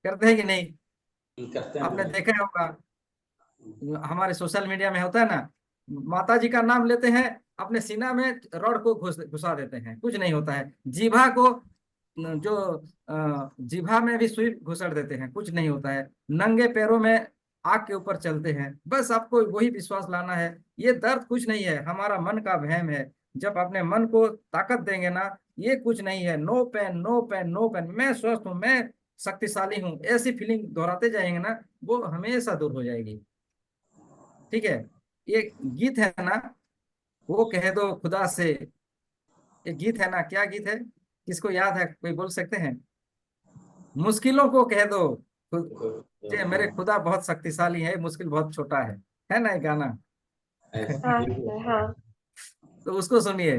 करते हैं कि नहीं? करते हैं आपने बिल्कुल। देखा होगा, हमारे सोशल मीडिया में होता है ना, माता जी का नाम लेते हैं, अपने सीना में रॉड को घुसा देते हैं, कुछ नहीं होता है। जीभा को जो जीभा में भी सुई घुसड़ देते हैं, कुछ नहीं होता है। नंगे पैरों में आग के ऊपर चलते हैं। बस आपको वही विश्वास लाना है, ये दर्द कुछ नहीं है, हमारा मन का वहम है। जब अपने मन को ताकत देंगे ना, ये कुछ नहीं है, no pain no pain no pain, मैं स्वस्थ हूँ, मैं शक्तिशाली हूँ, ऐसी फीलिंग दोहराते जाएंगे ना, वो हमेशा दूर हो जाएगी। ठीक है। ये गीत है ना, वो कह दो खुदा से, एक गीत है ना, क्या गीत है, किसको याद है, कोई बोल सकते हैं? मुश्किलों को कह दो ये मेरे खुदा बहुत शक्तिशाली है, मुश्किल बहुत छोटा है ना ये गाना? हाँ बिल्कुल। सर, हाँ। तो उसको सुनिए।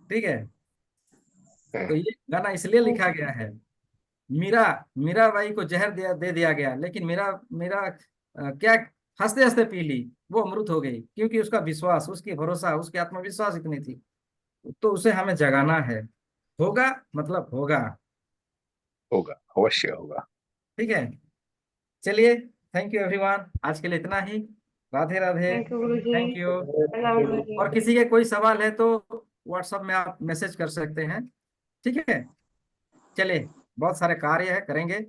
ठीक है। तो हाँ, ये गाना इसलिए लिखा गया है। मीरा मीरा बाई को जहर दे दिया गया, लेकिन मीरा मीरा क्या हंसते हंसते पी ली, वो अमृत हो गई, क्योंकि उसका विश्वास, उसकी भरोसा, उसकी आत्मविश्वास इतनी थी। तो उसे हमें जगाना है। होगा, मतलब होगा। होगा, अवश्य होगा। ठीक है। चलिए, थैंक यू एवरीवन, आज के लिए इतना ही। Radhe Radhe. Thank you Guru ji. Thank you. प्रणाम गुरु जी। और किसी के कोई सवाल है तो व्हाट्सएप में आप मैसेज कर सकते हैं। ठीक है। चलिए, बहुत सारे कार्य है, करेंगे।